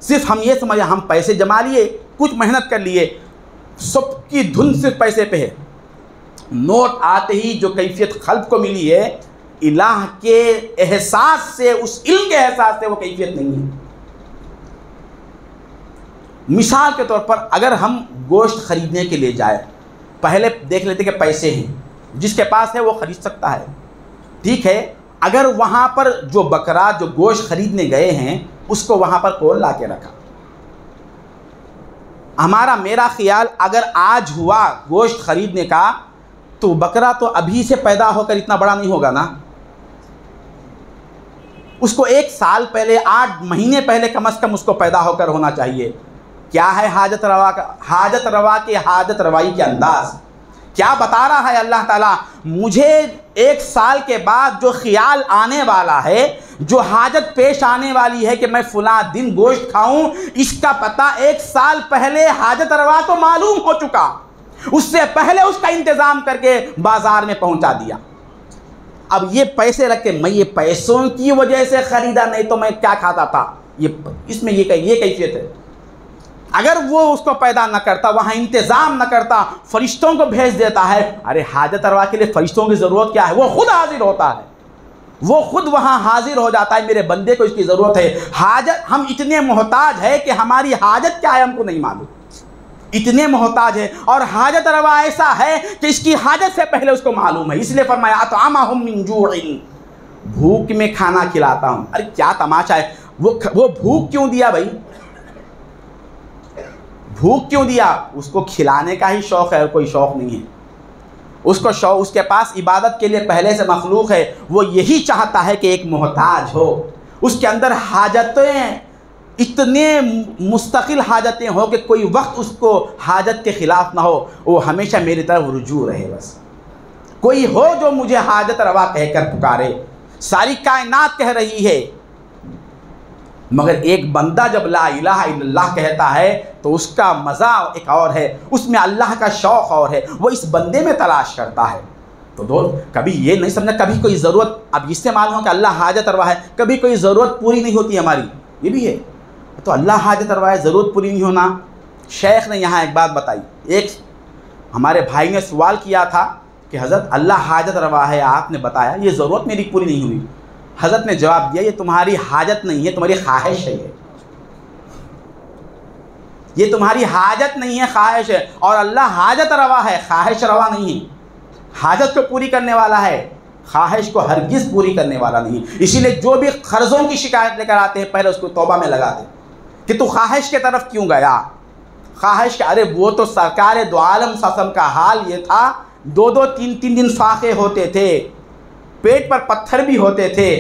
صرف ہم یہ سمجھیں ہم پیسے جما لیے، کچھ محنت کر لیے، سب کی دھن صرف پیسے پہ ہے۔ نوٹ آتے ہی جو کیفیت خلق کو ملی ہے، الہ کے احساس سے، اس علم کے احساس سے وہ کیفیت نہیں ہے۔ مثال کے طور پر اگر ہم گوشت خریدنے کے لیے جائیں، پہلے دیکھ لیتے کہ پیسے ہیں، جس کے پاس ہے وہ خرید سکتا ہے، ٹھیک ہے۔ اگر وہاں پر جو بکرا جو گوشت خریدنے گئے ہیں اس کو وہاں پر کون لا کے رکھا؟ میرا خیال اگر آج ہوا گوشت خریدنے کا تو بکرا تو ابھی سے پیدا ہو کر اتنا بڑا نہیں ہوگا نا، اس کو 1 سال پہلے، 8 مہینے پہلے کم از کم اس کو پیدا ہو کر ہونا چاہیے۔ کیا ہے حاجت روا کا؟ حاجت روا کے حاجت روائی کے انداز کیا بتا رہا ہے اللہ تعالیٰ؟ مجھے 1 سال کے بعد جو خیال آنے والا ہے، جو حاجت پیش آنے والی ہے کہ میں فلاں دن گوشت کھاؤں، اس کا پتہ 1 سال پہلے حاجت روا کو معلوم ہو چکا، اس سے پہلے اس کا انتظام کر کے بازار میں پہنچا دیا۔ اب یہ پیسے رکھ کے میں یہ پیسوں کی وجہ سے خریدا، نہیں تو میں کیا کھاتا تھا، اس میں یہ کیفیت ہے۔ اگر وہ اس کو پیدا نہ کرتا، وہاں انتظام نہ کرتا، فرشتوں کو بھیج دیتا ہے، ارے حاجت روا کے لیے فرشتوں کی ضرورت کیا ہے؟ وہ خود حاضر ہوتا ہے، وہ خود وہاں حاضر ہو جاتا ہے، میرے بندے کو اس کی ضرورت ہے۔ حاجت، ہم اتنے محتاج ہیں کہ ہماری حاجت کیا ہے ہم کو نہیں معلوم، اتنے محتاج ہے، اور حاجت روا ایسا ہے کہ اس کی حاجت سے پہلے اس کو معلوم ہے، اس لیے فرمایا اطعمہم من جوع، بھوک میں کھانا کھلاتا ہوں۔ ارے کیا تماشا ہے، وہ بھوک کیوں دیا بھائی؟ بھوک کیوں دیا؟ اس کو کھلانے کا ہی شوق ہے، کوئی شوق نہیں ہے اس کو۔ شوق اس کے پاس عبادت کے لیے پہلے سے مخلوق ہے، وہ یہی چاہتا ہے کہ ایک محتاج ہو، اس کے اندر حاجتیں اتنے مستقل حاجتیں ہو کہ کوئی وقت اس کو حاجت کے خلاف نہ ہو، وہ ہمیشہ میری طرف رجوع رہے۔ بس کوئی ہو جو مجھے حاجت روا کہہ کر پکارے، ساری کائنات کہہ رہی ہے، مگر ایک بندہ جب لا الہ الا اللہ کہتا ہے تو اس کا مزہ ایک اور ہے، اس میں اللہ کا شوق اور ہے، وہ اس بندے میں تلاش کرتا ہے۔ تو کبھی یہ نہیں سمجھنا کبھی کوئی ضرورت، اب اس سے معلوم ہو کہ اللہ حاجت روا ہے، کبھی کوئی ضرورت پوری نہیں ہوتی ہماری، یہ بھی ہے۔ تو اللہ حاجت روا ہے، ضرورت پوری نہیں ہونا۔ شیخ نے یہاں ایک بات بتائی، ایک ہمارے بھائی نے سوال کیا تھا کہ حضرت اللہ حاجت روا ہے، آپ نے بتایا یہ ضرورت میری پوری نہیں ہوئی۔ حضرت نے جواب دیا یہ تمہاری حاجت نہیں ہے، تمہاری خواہش ہے، یہ تمہاری حاجت نہیں ہے، خواہش ہے، اور اللہ حاجت روا ہے، خواہش روا نہیں ہے۔ حاجت کو پوری کرنے والا ہے، خواہش کو ہرگز پوری کرنے والا نہیں۔ اسی لیے جو بھی قرضوں کی شکایت لے کر آتے ہیں پہلے اس کو توبہ میں لگاتے کہ تو خواہش کے طرف کیوں گیا، خواہش کہ ارے وہ تو سرکار دو عالم صلی اللہ علیہ وسلم کا حال یہ تھا، 2 3 دن فاقے ہوتے تھے، پیٹ پر پتھر بھی ہوتے تھے،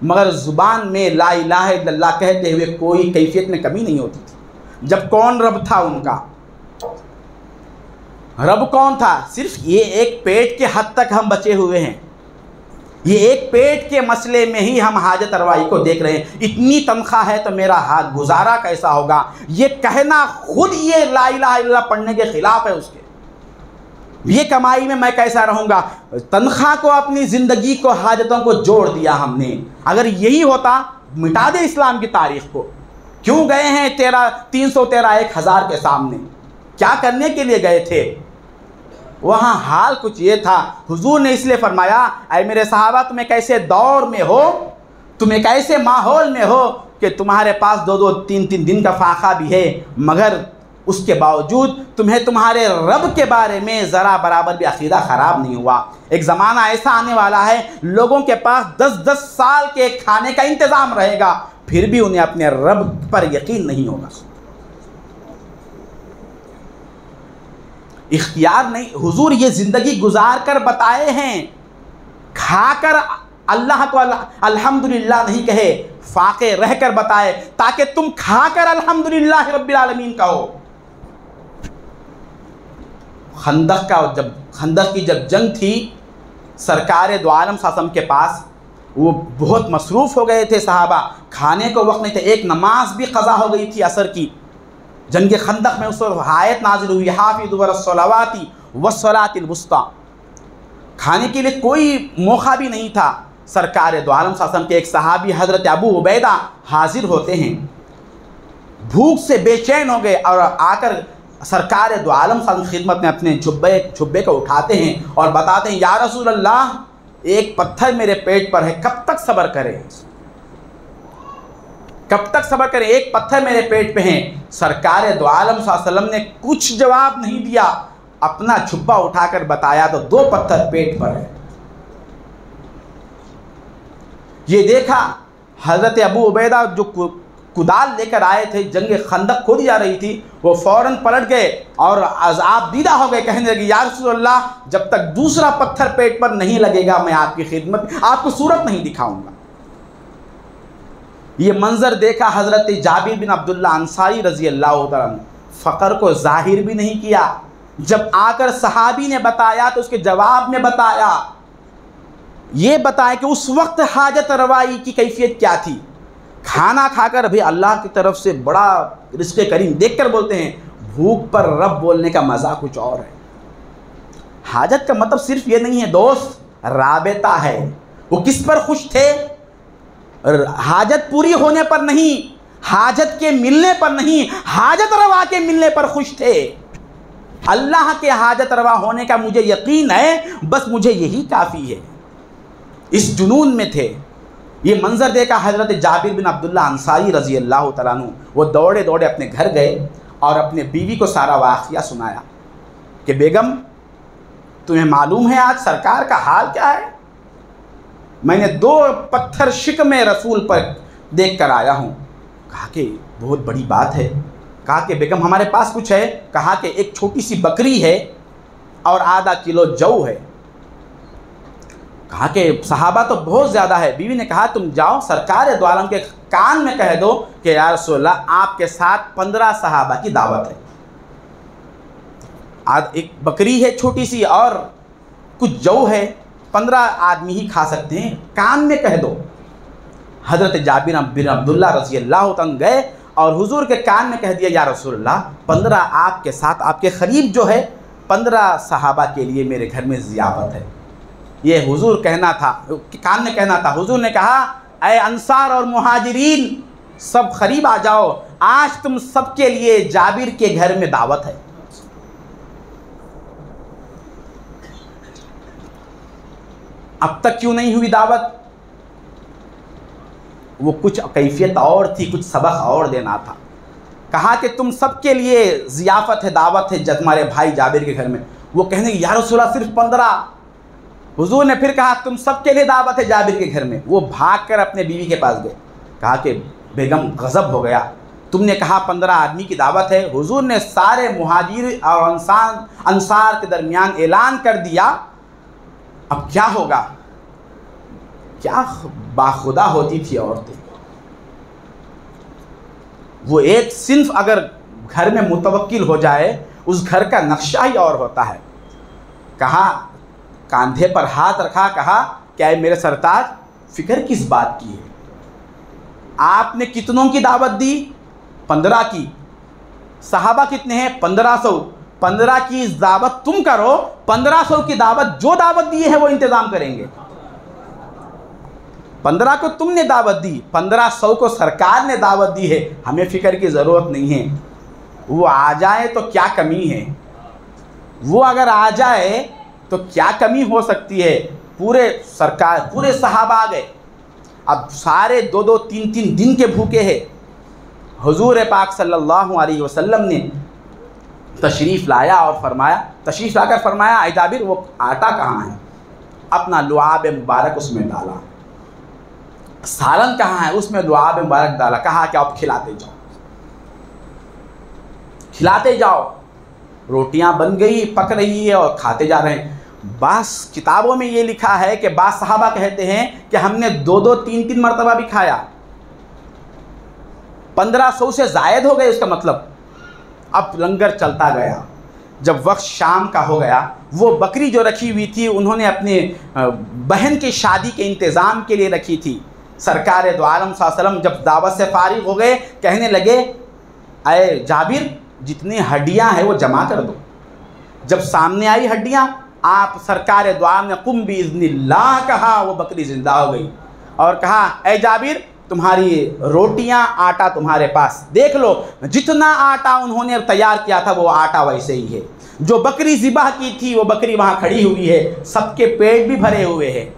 مگر زبان میں لا الہ الا اللہ کہتے ہوئے کوئی کیفیت میں کمی نہیں ہوتی تھی۔ جب کون رب تھا ان کا؟ رب کون تھا؟ صرف یہ ایک پیٹ کے حد تک ہم بچے ہوئے ہیں، یہ ایک پیٹ کے مسئلے میں ہی ہم حاجت روائی کو دیکھ رہے ہیں۔ اتنی تنخواہ ہے تو میرا ہاتھ گزارا کیسا ہوگا، یہ کہنا خود یہ لا الہ الا اللہ پڑھنے کے خلاف ہے اس کے۔ یہ کمائی میں کیسا رہوں گا؟ تنخواہ کو، اپنی زندگی کو، حاجتوں کو جوڑ دیا ہم نے۔ اگر یہی ہوتا مٹا دے اسلام کی تاریخ کو۔ کیوں گئے ہیں 313 1000 کے سامنے؟ کیا کرنے کے لیے گئے تھے؟ وہاں حال کچھ یہ تھا۔ حضور نے اس لیے فرمایا اے میرے صحابہ، تم ایک ایسے دور میں ہو، تم ایک ایسے ماحول میں ہو کہ تمہارے پاس 2 3 دن کا فاقہ بھی ہے، مگر اس کے باوجود تمہیں تمہارے رب کے بارے میں ذرا برابر بھی عقیدہ خراب نہیں ہوا۔ ایک زمانہ ایسا آنے والا ہے لوگوں کے پاس 10 سال کے کھانے کا انتظام رہے گا، پھر بھی انہیں اپنے رب پر یقین نہیں ہوگا۔ اختیار نہیں، حضور یہ زندگی گزار کر بتائے ہیں، کھا کر اللہ کو الحمدللہ نہیں کہے، فاقے رہ کر بتائے تاکہ تم کھا کر الحمدللہ رب العالمین کہو۔ خندق کی جب جنگ تھی، سرکار دو عالم صلی اللہ علیہ وسلم کے پاس وہ بہت مصروف ہو گئے تھے صحابہ، کھانے کو وقت نہیں تھا، ایک نماز بھی قضا ہو گئی تھی عصر کی۔ جنگ خندق میں اس وقت آیت نازل ہوئی حافظوا علی الصلوات والصلاۃ الوسطی، کھانے کے لیے کوئی موقع بھی نہیں تھا۔ سرکار دو عالم صلی اللہ علیہ وسلم کے ایک صحابی حضرت ابو عبیدہ حاضر ہوتے ہیں، بھوک سے بے چین ہو گئے اور آ کر سرکار دو عالم صلی اللہ علیہ وسلم کی خدمت میں اپنے جھبے کو اٹھاتے ہیں اور بتاتے ہیں یا رسول اللہ، ایک پتھر میرے پیٹ پر ہے، کب تک صبر کریں؟ کب تک صبر کریں؟ ایک پتھر میرے پیٹ پہ ہیں۔ سرکار دو عالم صلی اللہ علیہ وسلم نے کچھ جواب نہیں دیا، اپنا جھبا اٹھا کر بتایا تو 2 پتھر پیٹ پر ہے۔ یہ دیکھا حضرت ابو عبیدہ جو کدال لے کر آئے تھے، جنگ خندق کھودی جا رہی تھی، وہ فوراً پلٹ گئے اور عذاب دیدہ ہو گئے، کہنے لگے یا رسول اللہ، جب تک دوسرا پتھر پیٹ پر نہیں لگے گا میں آپ کی خدمت آپ کو صورت نہیں دکھاؤں گا۔ یہ منظر دیکھا حضرت جابر بن عبداللہ انصاری رضی اللہ تعالیٰ عنہ، فقر کو ظاہر بھی نہیں کیا۔ جب آ کر صحابی نے بتایا تو اس کے جواب میں بتایا، یہ بتایا کہ اس وقت حاجت روائی کی کیفیت کیا تھی۔ کھانا کھا کر بھی اللہ کی طرف سے بڑا رزق کریم دیکھ کر بولتے ہیں، بھوک پر رب بولنے کا مزہ کچھ اور ہے۔ حاجت کا مطلب صرف یہ نہیں ہے دوست، رابطہ ہے۔ وہ کس پر خوش تھے؟ حاجت پوری ہونے پر نہیں، حاجت کے ملنے پر نہیں، حاجت روا کے ملنے پر خوش تھے۔ اللہ کے حاجت روا ہونے کا مجھے یقین ہے، بس مجھے یہی کافی ہے، اس جنون میں تھے۔ یہ منظر دیکھا حضرت جابر بن عبداللہ انصاری رضی اللہ تعالیٰ عنہ، وہ دوڑے دوڑے اپنے گھر گئے اور اپنے بیوی کو سارا واقعہ سنایا کہ بیگم، تمہیں معلوم ہے آج سرکار کا حال کیا ہے؟ میں نے 2 پتھر شکم رسول پر دیکھ کر آیا ہوں۔ کہا کہ بہت بڑی بات ہے۔ کہا کہ بیگم ہمارے پاس کچھ ہے؟ کہا کہ ایک چھوٹی سی بکری ہے اور آدھا کلو جو ہے۔ کہا کہ صحابہ تو بہت زیادہ ہے۔ بیوی نے کہا تم جاؤ سرکار دو عالم کے کان میں کہہ دو کہ یا رسول اللہ آپ کے ساتھ 15 صحابہ کی دعوت ہے، ایک بکری ہے چھوٹی سی اور کچھ جو ہے، 15 آدمی ہی کھا سکتے ہیں، کان میں کہہ دو۔ حضرت جابر بن عبداللہ رضی اللہ عنہ گئے اور حضور کے کان میں کہہ دیا یا رسول اللہ 15 آپ کے ساتھ آپ کے قریب جو ہے 15 صحابہ کے لیے میرے گھر میں ضیافت ہے۔ یہ حضور کہنا تھا، کان میں کہنا تھا۔ حضور نے کہا اے انصار اور مہاجرین سب قریب آ جاؤ، آج تم سب کے لیے جابر کے گھر میں دعوت ہے۔ اب تک کیوں نہیں ہوئی دعوت؟ وہ کچھ کیفیت اور تھی، کچھ سبق اور دینا تھا۔ کہا کہ تم سب کے لیے ضیافت ہے، دعوت ہے ہمارے بھائی جابر کے گھر میں۔ وہ کہنے کہ یا رسول اللہ صرف 15۔ حضور نے پھر کہا تم سب کے لیے دعوت ہے جابر کے گھر میں۔ وہ بھاگ کر اپنے بیوی کے پاس گئے، کہا کہ بیگم غضب ہو گیا، تم نے کہا 15 آدمی کی دعوت ہے. حضور نے سارے مہاجر اور انصار کے درمیان اعلان کر دیا. اب کیا ہوگا؟ کیا باخدا ہوتی تھی عورتیں. وہ ایک صنف اگر گھر میں متوکل ہو جائے اس گھر کا نقشہ ہی اور ہوتا ہے. کہا، کاندھے پر ہاتھ رکھا، کہا کیا میرے سرتاج فکر کس بات کی ہے؟ آپ نے کتنوں کی دعوت دی؟ 15 کی. صحابہ کتنے ہیں؟ 1500. 15 کی دعوت تم کرو، 1500 کی دعوت جو دعوت دی ہے وہ انتظام کریں گے. 15 کو تم نے دعوت دی، 1500 کو سرکار نے دعوت دی ہے. ہمیں فکر کی ضرورت نہیں ہے. وہ آ جائے تو کیا کمی ہے؟ وہ اگر آ جائے تو کیا کمی ہو سکتی ہے؟ پورے صحابہ آ گئے. اب سارے 2-2 3-3 دن کے بھوکے ہیں. حضور پاک صلی اللہ علیہ وسلم نے تشریف لایا اور تشریف لا کر فرمایا، اے جابر وہ آٹا کہاں ہے؟ اپنا لعاب مبارک اس میں ڈالا. سالن کہاں ہے؟ اس میں لعاب مبارک ڈالا. کہا کہ آپ کھلاتے جاؤ. روٹیاں بن گئی، پک رہی ہے اور کھاتے جا رہے ہیں. بعض کتابوں میں یہ لکھا ہے کہ بعض صحابہ کہتے ہیں کہ ہم نے 2-2 3-3 مرتبہ بھی کھایا. 1500 سے زائد ہو گئے. اس کا مطلب اب لنگر چلتا گیا. جب وقت شام کا ہو گیا، وہ بکری جو رکھی ہوئی تھی انہوں نے اپنے بہن کی شادی کے انتظام کے لیے رکھی تھی. سرکار دو عالم صلی اللہ علیہ وسلم جب دعوت سے فارغ ہو گئے کہنے لگے، اے جابر جتنی ہڈیاں ہیں وہ جمع کر دو. جب سامنے آئی ہڈیاں، آپ سرکار دو عالم نے قم باذن اللہ کہا، وہ بکری زندہ ہو گئی. اور کہا، اے جابر تمہاری روٹیاں، آٹا تمہارے پاس، دیکھ لو جتنا آٹا انہوں نے تیار کیا تھا وہ آٹا ویسے ہی ہے. جو بکری ذبح کی تھی وہ بکری وہاں کھڑی ہوئی ہے. سب کے پیٹ بھی بھرے ہوئے ہیں.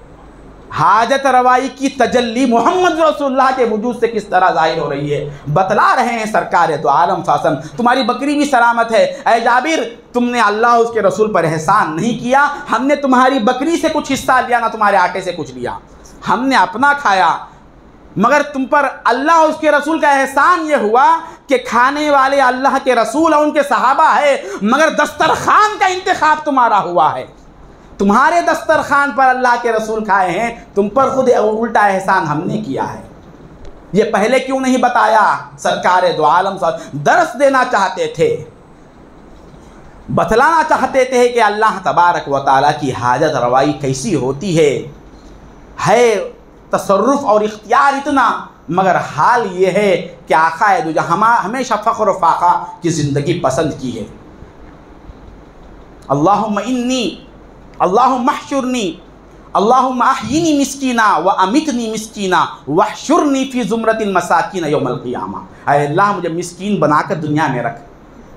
حاجت روائی کی تجلی محمد رسول اللہ کے وجود سے کس طرح ظاہر ہو رہی ہے. بتلا رہے ہیں سرکار دو عالم صلی اللہ علیہ وسلم، تمہاری بکری بھی سلامت ہے. اے جابر تم نے اللہ اس کے رسول پر احسان نہیں کیا. ہم نے تمہاری بکری سے کچھ حصہ لیا، نہ تمہارے آٹے سے کچھ لیا. ہم نے اپنا کھایا، مگر تم پر اللہ اس کے رسول کا احسان یہ ہوا کہ کھانے والے اللہ کے رسول اور ان کے صحابہ ہے، مگر دسترخوان کا انتخاب تمہارا ہوا ہے. تمہارے دسترخوان پر اللہ کے رسول کھائے ہیں، تم پر خود الٹا احسان ہم نے کیا ہے. یہ پہلے کیوں نہیں بتایا؟ سرکار دو عالم درس دینا چاہتے تھے، بتلانا چاہتے تھے کہ اللہ تبارک و تعالیٰ کی حاجت روائی کیسی ہوتی ہے تصرف اور اختیار اتنا، مگر حال یہ ہے کہ آقا دو جہاں ہمیشہ فخر و فاقہ کی زندگی پسند کی ہے. اللہم احشرنی، اللہم احیینی مسکینہ و امتنی مسکینہ واحشرنی فی زمرۃ المساکین یوم القیامہ. اے اللہ مجھے مسکین بنا کر دنیا میں رکھ،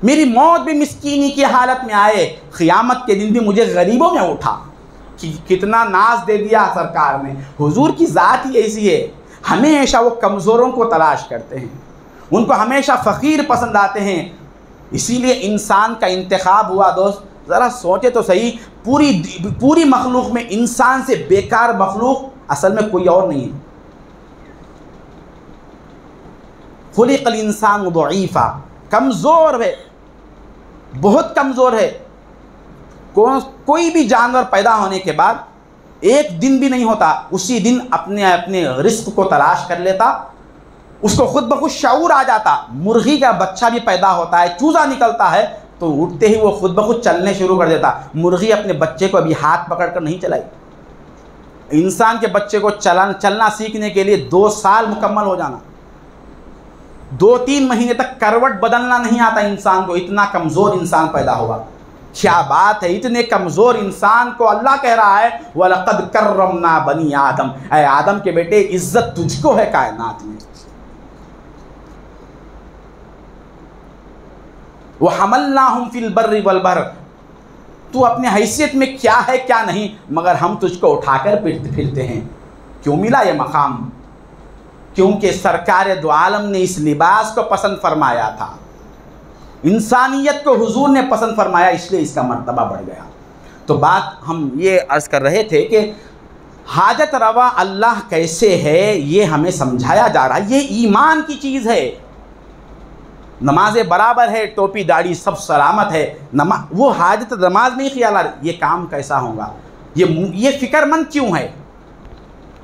میری موت بھی مسکینی کی حالت میں آئے، قیامت کے دن بھی مجھے غریبوں میں اٹھا. کتنا ناز دے دیا سرکار نے. حضور کی ذات ہی ایسی ہے، ہمیشہ وہ کمزوروں کو تلاش کرتے ہیں، ان کو ہمیشہ فقیر پسند آتے ہیں. اسی لیے انسان کا انتخاب ہوا. دوست ذرا سوچے تو صحیح، پوری مخلوق میں انسان سے بیکار مخلوق اصل میں کوئی اور نہیں ہے. خلق الانسان ضعیفا، کمزور ہے، بہت کمزور ہے. کوئی بھی جانور پیدا ہونے کے بعد ایک دن بھی نہیں ہوتا اسی دن اپنے رزق کو تلاش کر لیتا، اس کو خود بخود شعور آ جاتا. مرغی کا بچہ بھی پیدا ہوتا ہے، چوزا نکلتا ہے تو اٹھتے ہی وہ خود بخود چلنے شروع کر دیتا. مرغی اپنے بچے کو ابھی ہاتھ پکڑ کر نہیں چلائی. انسان کے بچے کو چلنا سیکھنے کے لیے 2 سال مکمل ہو جانا، 2-3 مہینے تک کروٹ بدلنا نہیں آتا انسان کو. اتنا کمزور انسان پیدا ہوا. کیا بات ہے، اتنے کمزور انسان کو اللہ کہہ رہا ہے وَلَقَدْ كَرَّمْنَا بَنِي آدم، اے آدم کے بیٹے عزت تجھ کو ہے کائنات میں. وَحَمَلْنَاهُمْ فِي الْبَرِّ وَالْبَحْرِ، تو اپنے حیثیت میں کیا ہے کیا نہیں، مگر ہم تجھ کو اٹھا کر پھرتے ہیں. کیوں ملا یہ مقام؟ کیونکہ سرکار دو عالم نے اس لباس کو پسند فرمایا تھا، انسانیت کو حضور نے پسند فرمایا، اس لیے اس کا مرتبہ بڑھ گیا. تو بات ہم یہ عرض کر رہے تھے کہ حاجت روا اللہ کیسے ہے یہ ہمیں سمجھایا جا رہا ہے. یہ ایمان کی چیز ہے. نمازیں برابر ہے، ٹوپی داڑھی سب سلامت ہے، وہ حاجت نماز میں ہی خیال آ رہا ہے یہ کام کیسا ہوگا، یہ فکر مند کیوں ہے؟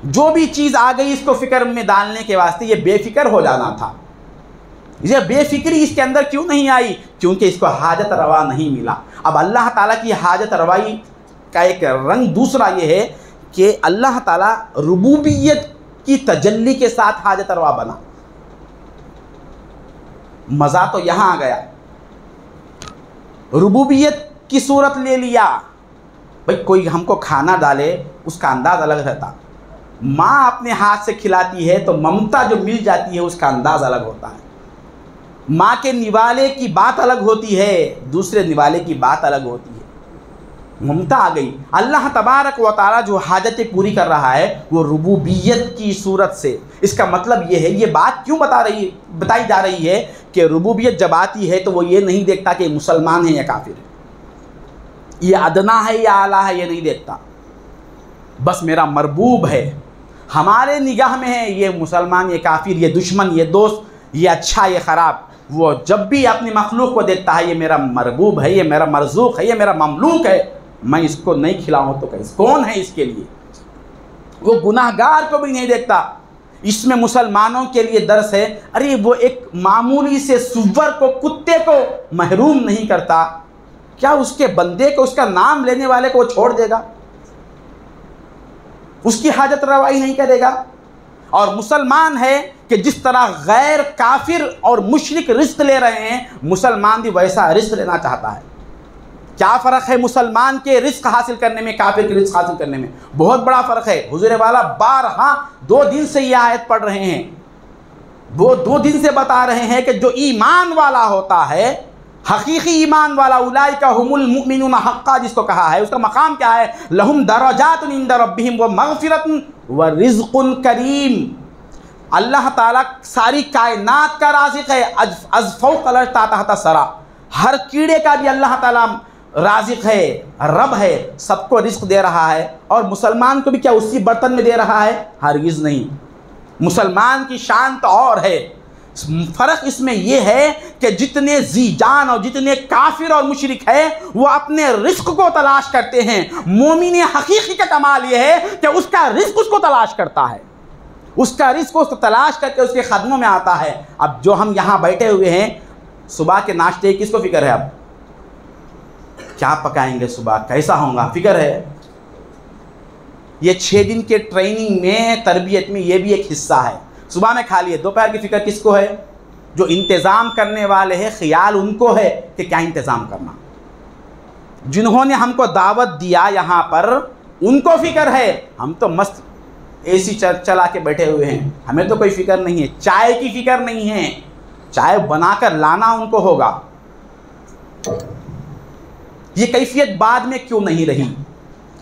جو بھی چیز آ گئی اس کو فکر میں ڈالنے کے واسطے یہ بے فکر ہو جانا تھا۔ یہ بے فکری اس کے اندر کیوں نہیں آئی؟ کیونکہ اس کو حاجت روا نہیں ملا۔ اب اللہ تعالیٰ کی حاجت روائی کا ایک رنگ دوسرا یہ ہے کہ اللہ تعالیٰ ربوبیت کی تجلی کے ساتھ حاجت روا بنا۔ مزہ تو یہاں آ گیا، ربوبیت کی صورت لے لیا۔ بھئی کوئی ہم کو کھانا ڈالے اس کا انداز الگ رہتا، ماں اپنے ہاتھ سے کھلاتی ہے تو ممتا جو مل جاتی ہے اس کا انداز الگ ہوتا ہے۔ ماں کے نوالے کی بات الگ ہوتی ہے، دوسرے نوالے کی بات الگ ہوتی ہے، ممتا آ گئی۔ اللہ تبارک و تعالیٰ جو حاجتیں پوری کر رہا ہے وہ ربوبیت کی صورت سے۔ اس کا مطلب یہ ہے، یہ بات کیوں بتائی جا رہی ہے کہ ربوبیت جب آتی ہے تو وہ یہ نہیں دیکھتا کہ مسلمان ہے یا کافر ہے، یہ ادنا ہے یا اعلیٰ ہے، یہ نہیں دیکھتا، بس میرا مربوب ہے، ہمارے نگاہ میں ہے یہ مسلمان، یہ کافر، یہ دشمن، یہ دوست، یہ اچھا، یہ خراب۔ وہ جب بھی اپنی مخلوق کو دیکھتا ہے یہ میرا مربوب ہے، یہ میرا مرزوق ہے، یہ میرا مملوک ہے، میں اس کو نہیں کھلاؤں تو کون ہے اس کے لیے؟ وہ گناہگار کو بھی نہیں دیکھتا۔ اس میں مسلمانوں کے لیے درس ہے، ارے وہ ایک معمولی سے سور کو، کتے کو محروم نہیں کرتا، کیا اس کے بندے کو، اس کا نام لینے والے کو وہ چھوڑ دے گا؟ اس کی حاجت روائی نہیں کرے گا؟ اور مسلمان ہے کہ جس طرح غیر کافر اور مشرک رزق لے رہے ہیں، مسلمان بھی ویسا رزق لینا چاہتا ہے۔ کیا فرق ہے مسلمان کے رزق حاصل کرنے میں، کافر کے رزق حاصل کرنے میں؟ بہت بڑا فرق ہے۔ حضور والا بارہا 2 دن سے یہ آیت پڑھ رہے ہیں، وہ 2 دن سے بتا رہے ہیں کہ جو ایمان والا ہوتا ہے، حقیقی ایمان والا، اولئک هم المؤمنون حقا جس کو کہا ہے، اس کا مقام کیا ہے؟ لہم درجات عند ربہم ومغفرۃ ورزق کریم۔ اللہ تعالیٰ ساری کائنات کا رازق ہے، از فوق الارض تحت الثری، ہر کیڑے کا بھی اللہ تعالیٰ رازق ہے، رب ہے، سب کو رزق دے رہا ہے، اور مسلمان کو بھی کیا اسی برتن میں دے رہا ہے؟ ہرگز نہیں۔ مسلمان کی شان تو اور ہے۔ فرق اس میں یہ ہے کہ جتنے ذی جان اور جتنے کافر اور مشرک ہے وہ اپنے رزق کو تلاش کرتے ہیں، مومن حقیقی کا کمال یہ ہے کہ اس کا رزق اس کو تلاش کرتا ہے، اس کا رزق اس کو تلاش کر کے اس کے قدموں میں آتا ہے۔ اب جو ہم یہاں بیٹھے ہوئے ہیں، صبح کے ناشتے کس کو فکر ہے؟ اب کیا پکائیں گے صبح، کیسا ہوگا، فکر ہے۔ یہ 6 دن کے ٹریننگ میں، تربیت میں یہ بھی ایک حصہ ہے۔ صبح میں کھا لیے، دوپہر کی فکر کس کو ہے؟ جو انتظام کرنے والے ہیں، خیال ان کو ہے کہ کیا انتظام کرنا۔ جنہوں نے ہم کو دعوت دیا یہاں پر ان کو فکر ہے، ہم تو مست اے سی چلا کے بیٹھے ہوئے ہیں، ہمیں تو کوئی فکر نہیں ہے، چائے کی فکر نہیں ہے، چائے بنا کر لانا ان کو ہوگا۔ یہ کیفیت بعد میں کیوں نہیں رہی؟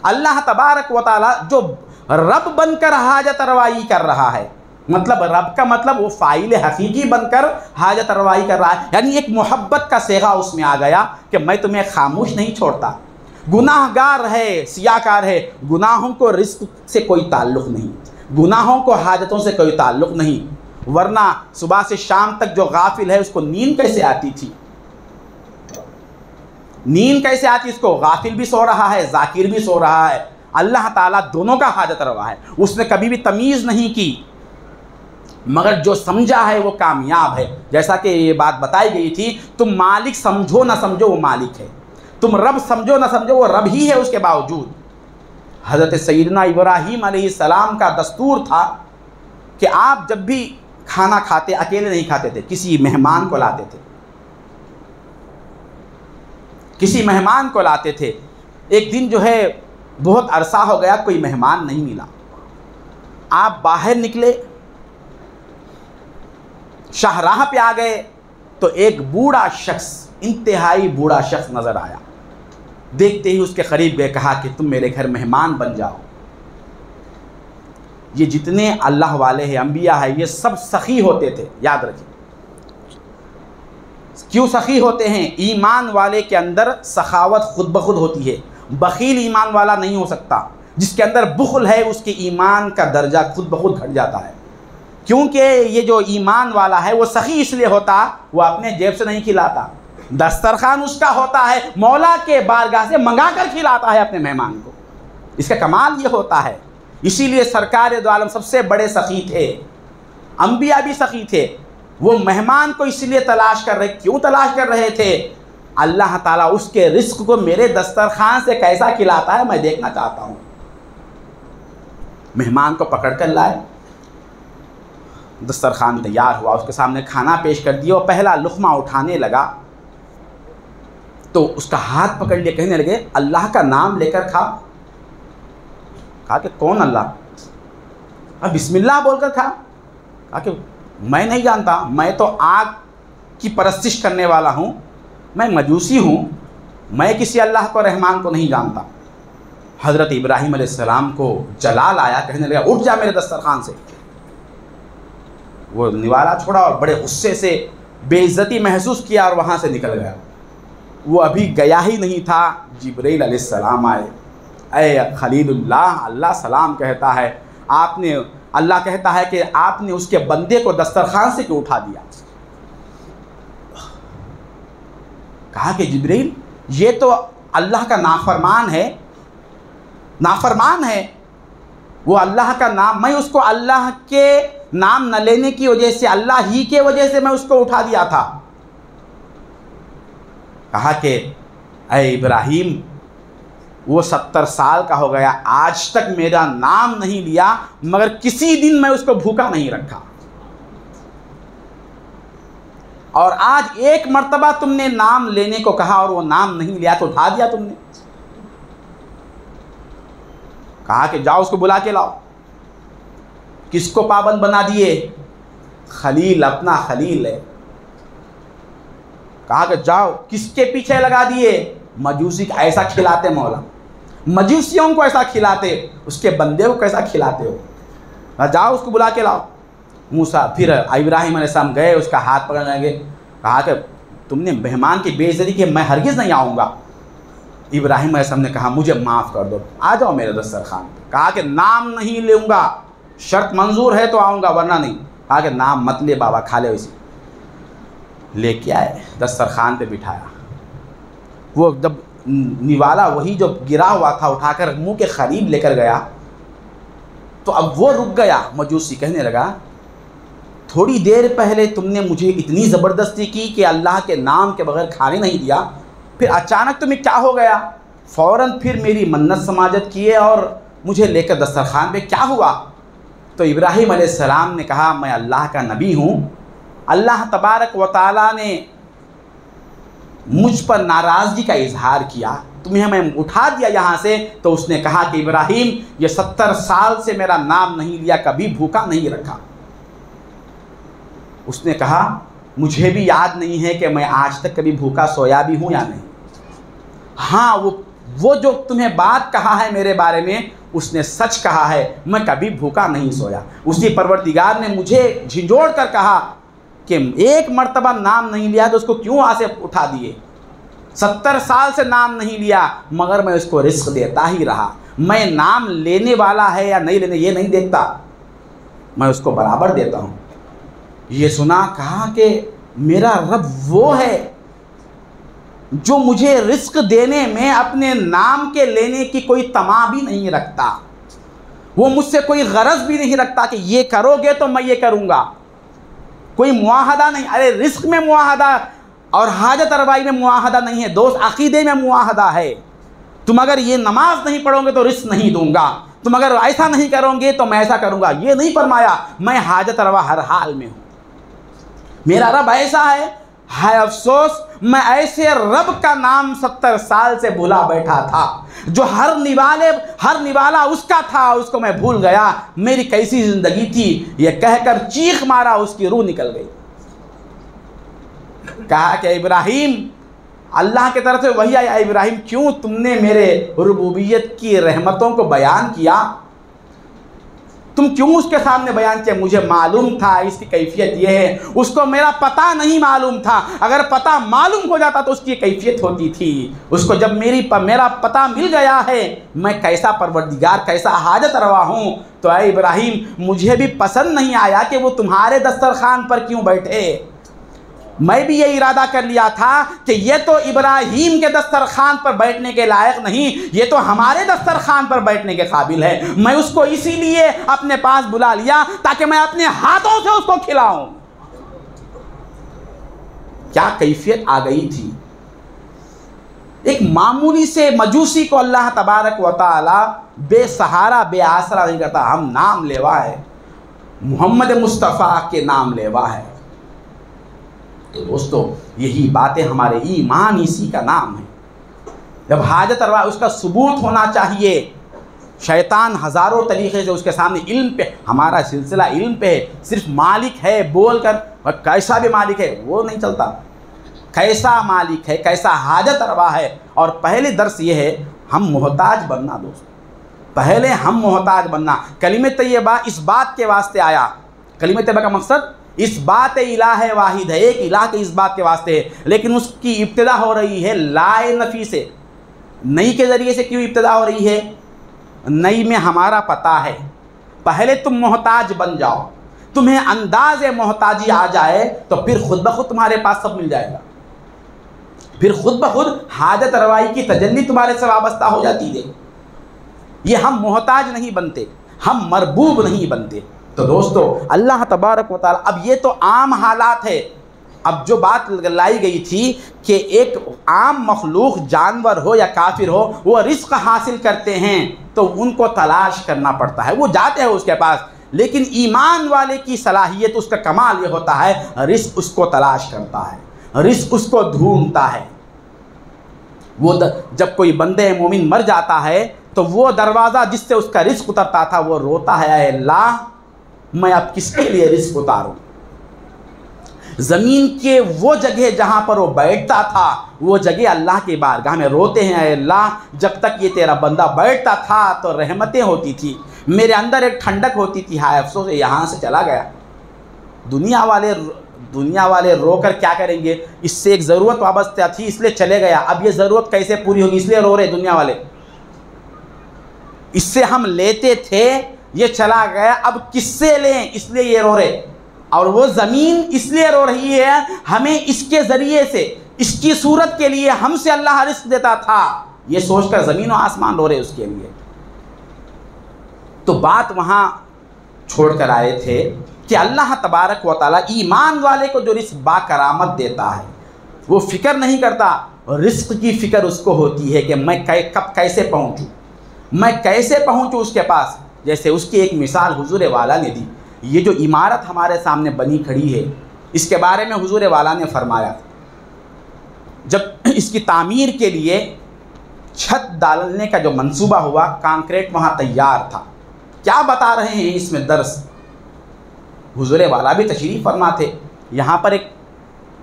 اللہ تبارک و تعالی جو رب بن کر حاجت روائی کر رہا ہے، مطلب رب کا مطلب وہ فاعل حقیقی بن کر حاجت روائی کر رہا ہے، یعنی ایک محبت کا صیغہ اس میں آ گیا کہ میں تمہیں خاموش نہیں چھوڑتا۔ گناہ گار ہے، سیاہ کار ہے، گناہوں کو رزق سے کوئی تعلق نہیں، گناہوں کو حاجتوں سے کوئی تعلق نہیں، ورنہ صبح سے شام تک جو غافل ہے اس کو نیند کیسے آتی تھی؟ نیند کیسے آتی؟ اس کو غافل بھی سو رہا ہے، ذاکر بھی سو رہا ہے، اللہ تعالیٰ دونوں کا حاجت روا ہے، اس نے کبھی بھی تمیز نہیں کی، مگر جو سمجھا ہے وہ کامیاب ہے۔ جیسا کہ یہ بات بتائی گئی تھی، تم مالک سمجھو نہ سمجھو وہ مالک ہے، تم رب سمجھو نہ سمجھو وہ رب ہی ہے اس کے باوجود۔ حضرت سیدنا ابراہیم علیہ السلام کا دستور تھا کہ آپ جب بھی کھانا کھاتے اکیلے نہیں کھاتے تھے، کسی مہمان کو لاتے تھے، کسی مہمان کو لاتے تھے۔ ایک دن جو ہے بہت عرصہ ہو گیا، کوئی مہمان نہیں ملا، آپ باہر نکلے، شاہراہ پہ آ گئے تو ایک بوڑھا شخص، انتہائی بوڑھا شخص نظر آیا، دیکھتے ہی اس کے قریب گئے، کہا کہ تم میرے گھر مہمان بن جاؤ۔ یہ جتنے اللہ والے ہیں، انبیاء ہیں، یہ سب سخی ہوتے تھے، یاد رکھیں۔ کیوں سخی ہوتے ہیں؟ ایمان والے کے اندر سخاوت خود بخود ہوتی ہے، بخیل ایمان والا نہیں ہو سکتا، جس کے اندر بخل ہے اس کے ایمان کا درجہ خود بخود گھٹ جاتا ہے۔ کیونکہ یہ جو ایمان والا ہے وہ سخی اس لیے ہوتا، وہ اپنے جیب سے نہیں کھلاتا، دسترخوان اس کا ہوتا ہے، مولا کے بارگاہ سے منگا کر کھلاتا ہے اپنے مہمان کو۔ اس کا کمال یہ ہوتا ہے، اسی لیے سرکار دو عالم سب سے بڑے سخی تھے، انبیاء بھی سخی تھے۔ وہ مہمان کو اس لیے تلاش کر رہے، کیوں تلاش کر رہے تھے؟ اللہ تعالیٰ اس کے رزق کو میرے دسترخوان سے کیسا کھلاتا ہے میں دیکھنا چاہتا ہوں۔ مہمان کو پکڑ کر لائے، دسترخوان تیار ہوا، اس کے سامنے کھانا پیش کر دیا، اور پہلا لقمہ اٹھانے لگا تو اس کا ہاتھ پکڑ لیا، کہنے لگے اللہ کا نام لے کر کھا۔ کہا کہ کون اللہ؟ اب بسم اللہ بول کر کھا۔ کہا کہ میں نہیں جانتا، میں تو آگ کی پرستش کرنے والا ہوں، میں مجوسی ہوں، میں کسی اللہ کو رحمان کو نہیں جانتا۔ حضرت ابراہیم علیہ السلام کو جلال آیا، کہنے لگا اٹھ جا میرے دسترخوان سے۔ وہ نوالا چھوڑا اور بڑے غصے سے بے عزتی محسوس کیا اور وہاں سے نکل گیا۔ وہ ابھی گیا ہی نہیں تھا، جبرائیل علیہ السلام آئے، اے خلیل اللہ، اللہ سلام کہتا ہے، اللہ کہتا ہے کہ آپ نے اس کے بندے کو دسترخوان سے کیوں اٹھا دیا؟ کہا کہ جبرائیل یہ تو اللہ کا نافرمان ہے، نافرمان ہے، وہ اللہ کا نام، میں اس کو اللہ کے نام نہ لینے کی وجہ سے، اللہ ہی کے وجہ سے میں اس کو اٹھا دیا تھا۔ کہا کہ اے ابراہیم وہ 70 سال کا ہو گیا، آج تک میرا نام نہیں لیا، مگر کسی دن میں اس کو بھوکا نہیں رکھا، اور آج ایک مرتبہ تم نے نام لینے کو کہا اور وہ نام نہیں لیا تو اٹھا دیا تم نے۔ کہا کہ جاؤ اس کو بلا کے لاؤ۔ کس کو پابند بنا دیے؟ خلیل، اپنا خلیل ہے۔ کہا کہ جاؤ، کس کے پیچھے لگا دیے؟ مجوسی کا۔ ایسا کھلاتے مولا، مجوسیوں کو ایسا کھلاتے، اس کے بندے کو کیسا کھلاتے ہو؟ جاؤ اس کو بلا کے لاؤ۔ موسیٰ پھر ابراہیم علیہ السلام گئے، اس کا ہاتھ پکڑنے لگے، کہا کہ تم نے مہمان کی بے عزتی کی، میں ہرگز نہیں آؤں گا۔ ابراہیم علیہ السلام نے کہا مجھے معاف کر دو، آ جاؤ میرے دسترخوان پہ۔ کہا کہ نام نہیں لوں گا، شرط منظور ہے تو آؤں گا ورنہ نہیں۔ کہا کہ نام مت لے بابا، کھا لے اسی۔ لے کے آئے، دسترخوان پہ بٹھایا۔ وہ جب نوالا وہی جو گرا ہوا تھا اٹھا کر منہ کے قریب لے کر گیا تو اب وہ رک گیا۔ مجوسی کہنے لگا تھوڑی دیر پہلے تم نے مجھے اتنی زبردستی کی کہ اللہ کے نام کے بغیر کھانے نہیں دیا، پھر اچانک تمہیں کیا ہو گیا؟ فوراً پھر میری منت سماجت کیے اور مجھے لے کر دسترخوان پہ، کیا ہوا؟ تو ابراہیم علیہ السلام نے کہا میں اللہ کا نبی ہوں، اللہ تبارک و تعالیٰ نے مجھ پر ناراضگی کا اظہار کیا، تمہیں میں اٹھا دیا یہاں سے۔ تو اس نے کہا کہ ابراہیم یہ 70 سال سے میرا نام نہیں لیا، کبھی بھوکا نہیں رکھا۔ اس نے کہا مجھے بھی یاد نہیں ہے کہ میں آج تک کبھی بھوکا سویا بھی ہوں یا نہیں۔ ہاں وہ جو تمہیں بات کہا ہے میرے بارے میں اس نے سچ کہا ہے، میں کبھی بھوکا نہیں سویا۔ اسی پروردگار نے مجھے جھنجھوڑ کر کہا کہ ایک مرتبہ نام نہیں لیا تو اس کو کیوں آ سے اٹھا دیے؟ 70 سال سے نام نہیں لیا مگر میں اس کو رزق دیتا ہی رہا۔ میں نام لینے والا ہے یا نہیں لینے یہ نہیں دیکھتا، میں اس کو برابر دیتا ہوں۔ یہ سنا، کہا کہ میرا رب وہ ہے جو مجھے رزق دینے میں اپنے نام کے لینے کی کوئی طمع بھی نہیں رکھتا، وہ مجھ سے کوئی غرض بھی نہیں رکھتا کہ یہ کرو گے تو میں یہ کروں گا، کوئی معاہدہ نہیں۔ ارے رزق میں معاہدہ اور حاجت روائی میں معاہدہ نہیں ہے دوست، عقیدے میں معاہدہ ہے۔ تم اگر یہ نماز نہیں پڑھو گے تو رزق نہیں دوں گا، تم اگر ایسا نہیں کرو گے تو میں ایسا کروں گا۔ یہ نہیں فرمایا میں حاجت روا ہر حال میں ہوں، میرا رب ایسا ہے۔ ہائے افسوس میں ایسے رب کا نام 70 سال سے بھولا بیٹھا تھا، جو ہر نوالا اس کا تھا، اس کو میں بھول گیا۔ میری کیسی زندگی تھی یہ کہہ کر چیخ مارا، اس کی روح نکل گئی۔ کہا کہ ابراہیم اللہ کی طرف سے وحی آیا، ابراہیم کیوں تم نے میرے ربوبیت کی رحمتوں کو بیان کیا؟ تم کیوں اس کے سامنے بیان کیا؟ مجھے معلوم تھا اس کی کیفیت یہ ہے، اس کو میرا پتہ نہیں معلوم تھا، اگر پتہ معلوم ہو جاتا تو اس کی کیفیت ہوتی تھی۔ اس کو جب میرا پتہ مل گیا ہے میں کیسا پروردگار، کیسا حاجت روا ہوں، تو اے ابراہیم مجھے بھی پسند نہیں آیا کہ وہ تمہارے دسترخوان پر کیوں بیٹھے۔ میں بھی یہ ارادہ کر لیا تھا کہ یہ تو ابراہیم کے دسترخوان پر بیٹھنے کے لائق نہیں، یہ تو ہمارے دسترخوان پر بیٹھنے کے قابل ہے۔ میں اس کو اسی لیے اپنے پاس بلا لیا تاکہ میں اپنے ہاتھوں سے اس کو کھلاؤں۔ کیا کیفیت آ گئی تھی! ایک معمولی سے مجوسی کو اللہ تبارک و تعالی بے سہارا، بے آسرا نہیں کرتا۔ ہم نام لیوا ہے، محمد مصطفیٰ کے نام لیوا ہے۔ تو دوستو یہی باتیں، ہمارے ایمان اسی کا نام ہے۔ جب حاجت روا اس کا ثبوت ہونا چاہیے۔ شیطان ہزاروں طریقے سے اس کے سامنے، علم پہ، ہمارا سلسلہ علم پہ ہے، صرف مالک ہے بول کر، اور کیسا بھی مالک ہے وہ نہیں چلتا۔ کیسا مالک ہے، کیسا حاجت روا ہے۔ اور پہلی درس یہ ہے ہم محتاج بننا۔ دوست پہلے ہم محتاج بننا۔ کلمہ طیبہ اس بات کے واسطے آیا، کلمہ طیبہ کا مقصد اس بات الہ واحد ہے، ایک الہ کے اس بات کے واسطے ہے، لیکن اس کی ابتدا ہو رہی ہے لا نفی سے۔ نئی کے ذریعے سے کیوں ابتدا ہو رہی ہے؟ نئی میں ہمارا پتہ ہے۔ پہلے تم محتاج بن جاؤ، تمہیں انداز محتاجی آ جائے تو پھر خود بخود تمہارے پاس سب مل جائے گا، پھر خود بخود حاجت روائی کی تجلی تمہارے سے وابستہ ہو جاتی ہے۔ یہ ہم محتاج نہیں بنتے، ہم مربوب نہیں بنتے۔ تو دوستو اللہ تبارک و تعالی، اب یہ تو عام حالات ہے۔ اب جو بات لائی گئی تھی کہ ایک عام مخلوق، جانور ہو یا کافر ہو، وہ رزق حاصل کرتے ہیں تو ان کو تلاش کرنا پڑتا ہے، وہ جاتے ہیں اس کے پاس۔ لیکن ایمان والے کی صلاحیت، اس کا کمال یہ ہوتا ہے رزق اس کو تلاش کرتا ہے، رزق اس کو ڈھونڈتا ہے۔ وہ جب کوئی بندے مومن مر جاتا ہے تو وہ دروازہ جس سے اس کا رزق اترتا تھا وہ روتا ہے، اے اللہ میں اب کس کے لیے رزق اتاروں؟ زمین کے وہ جگہ جہاں پر وہ بیٹھتا تھا، وہ جگہ اللہ کی بارگاہ میں روتے ہیں، اے اللہ جب تک یہ تیرا بندہ بیٹھتا تھا تو رحمتیں ہوتی تھی، میرے اندر ایک ٹھنڈک ہوتی تھی، ہائے افسوس یہاں سے چلا گیا۔ دنیا والے رو کر کیا کریں گے؟ اس سے ایک ضرورت وابستہ تھی اس لیے چلے گیا، اب یہ ضرورت کیسے پوری ہوگی، اس لیے رو رہے دنیا والے۔ اس سے ہم لیتے تھے، یہ چلا گیا، اب کس سے لیں، اس لیے یہ رو رہے۔ اور وہ زمین اس لیے رو رہی ہے، ہمیں اس کے ذریعے سے، اس کی صورت کے لیے ہم سے اللہ رزق دیتا تھا، یہ سوچ کر زمین و آسمان رو رہے اس کے لیے۔ تو بات وہاں چھوڑ کر آئے تھے کہ اللہ تبارک و تعالیٰ ایمان والے کو جو رزق با کرامت دیتا ہے، وہ فکر نہیں کرتا، رزق کی فکر اس کو ہوتی ہے کہ میں کب کیسے پہنچوں، میں کیسے پہنچوں اس کے پاس۔ جیسے اس کی ایک مثال حضور والا نے دی۔ یہ جو عمارت ہمارے سامنے بنی کھڑی ہے، اس کے بارے میں حضور والا نے فرمایا، جب اس کی تعمیر کے لیے چھت ڈالنے کا جو منصوبہ ہوا، کانکریٹ وہاں تیار تھا۔ کیا بتا رہے ہیں اس میں درس؟ حضور والا بھی تشریف فرما تھے، یہاں پر ایک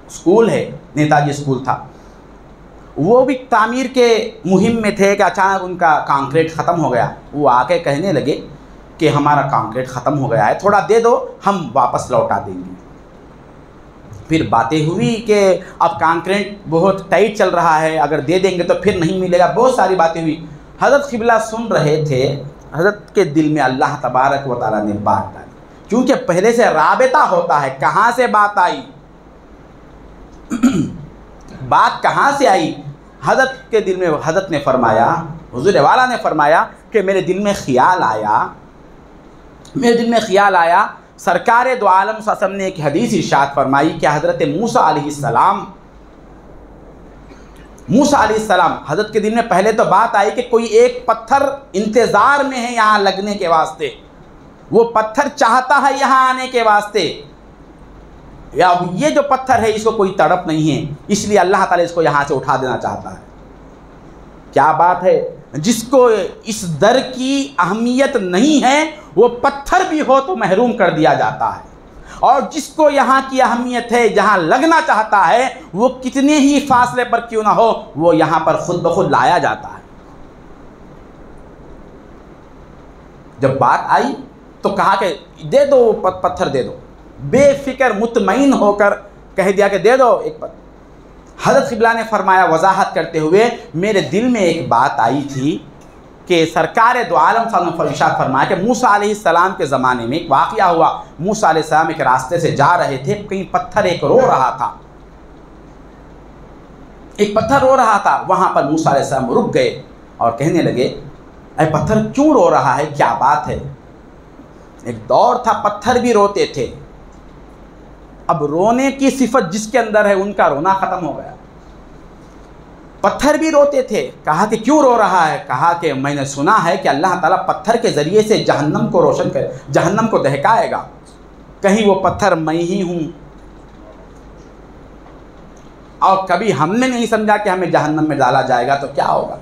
اسکول ہے، نیتاجی اسکول تھا، وہ بھی تعمیر کے مہم میں تھے کہ اچانک ان کا کانکریٹ ختم ہو گیا۔ وہ آ کے کہنے لگے کہ ہمارا کانکریٹ ختم ہو گیا ہے، تھوڑا دے دو ہم واپس لوٹا دیں گے۔ پھر باتیں ہوئی کہ اب کانکریٹ بہت ٹائٹ چل رہا ہے، اگر دے دیں گے تو پھر نہیں ملے گا، بہت ساری باتیں ہوئی۔ حضرت قبلہ سن رہے تھے، حضرت کے دل میں اللہ تبارک و تعالیٰ نے بات ڈالی، کیونکہ پہلے سے رابطہ ہوتا ہے، کہاں سے بات آئی، بات کہاں سے آئی۔ حضرت کے دل میں، حضرت نے فرمایا، حضور والا نے فرمایا کہ میرے دل میں خیال آیا، سرکار دو عالم صلی اللہ علیہ وسلم نے ایک حدیث ارشاد فرمائی کہ حضرت موسیٰ علیہ السلام، حضرت کے دل میں پہلے تو بات آئی کہ کوئی ایک پتھر انتظار میں ہے یہاں لگنے کے واسطے، وہ پتھر چاہتا ہے یہاں آنے کے واسطے، یا یہ جو پتھر ہے اس کو کوئی تڑپ نہیں ہے، اس لیے اللہ تعالیٰ اس کو یہاں سے اٹھا دینا چاہتا ہے۔ کیا بات ہے! جس کو اس در کی اہمیت نہیں ہے وہ پتھر بھی ہو تو محروم کر دیا جاتا ہے، اور جس کو یہاں کی اہمیت ہے، جہاں لگنا چاہتا ہے، وہ کتنے ہی فاصلے پر کیوں نہ ہو، وہ یہاں پر خود بخود لایا جاتا ہے۔ جب بات آئی تو کہا کہ دے دو پتھر دے دو، بے فکر مطمئن ہو کر کہہ دیا کہ دے دو ایک پتھر۔ حضرت قبلہ نے فرمایا وضاحت کرتے ہوئے، میرے دل میں ایک بات آئی تھی کہ سرکار دو عالم صلی اللہ علیہ وسلم ارشاد فرمایا کہ موسیٰ علیہ السلام کے زمانے میں ایک واقعہ ہوا، موسیٰ علیہ السلام ایک راستے سے جا رہے تھے، کہیں پتھر ایک رو رہا تھا، ایک پتھر رو رہا تھا، وہاں پر موسیٰ علیہ السلام رک گئے اور کہنے لگے اے پتھر کیوں رو رہا ہے، کیا بات ہے؟ ایک دور تھا پتھر بھی روتے تھے، اب رونے کی صفت جس کے اندر ہے ان کا رونا ختم ہو گیا، پتھر بھی روتے تھے۔ کہا کہ کیوں رو رہا ہے؟ کہا کہ میں نے سنا ہے کہ اللہ تعالیٰ پتھر کے ذریعے سے جہنم کو روشن کرے، جہنم کو دہکائے گا، کہیں وہ پتھر میں ہی ہوں، اور کبھی ہم نے نہیں سمجھا کہ ہمیں جہنم میں ڈالا جائے گا تو کیا ہوگا؟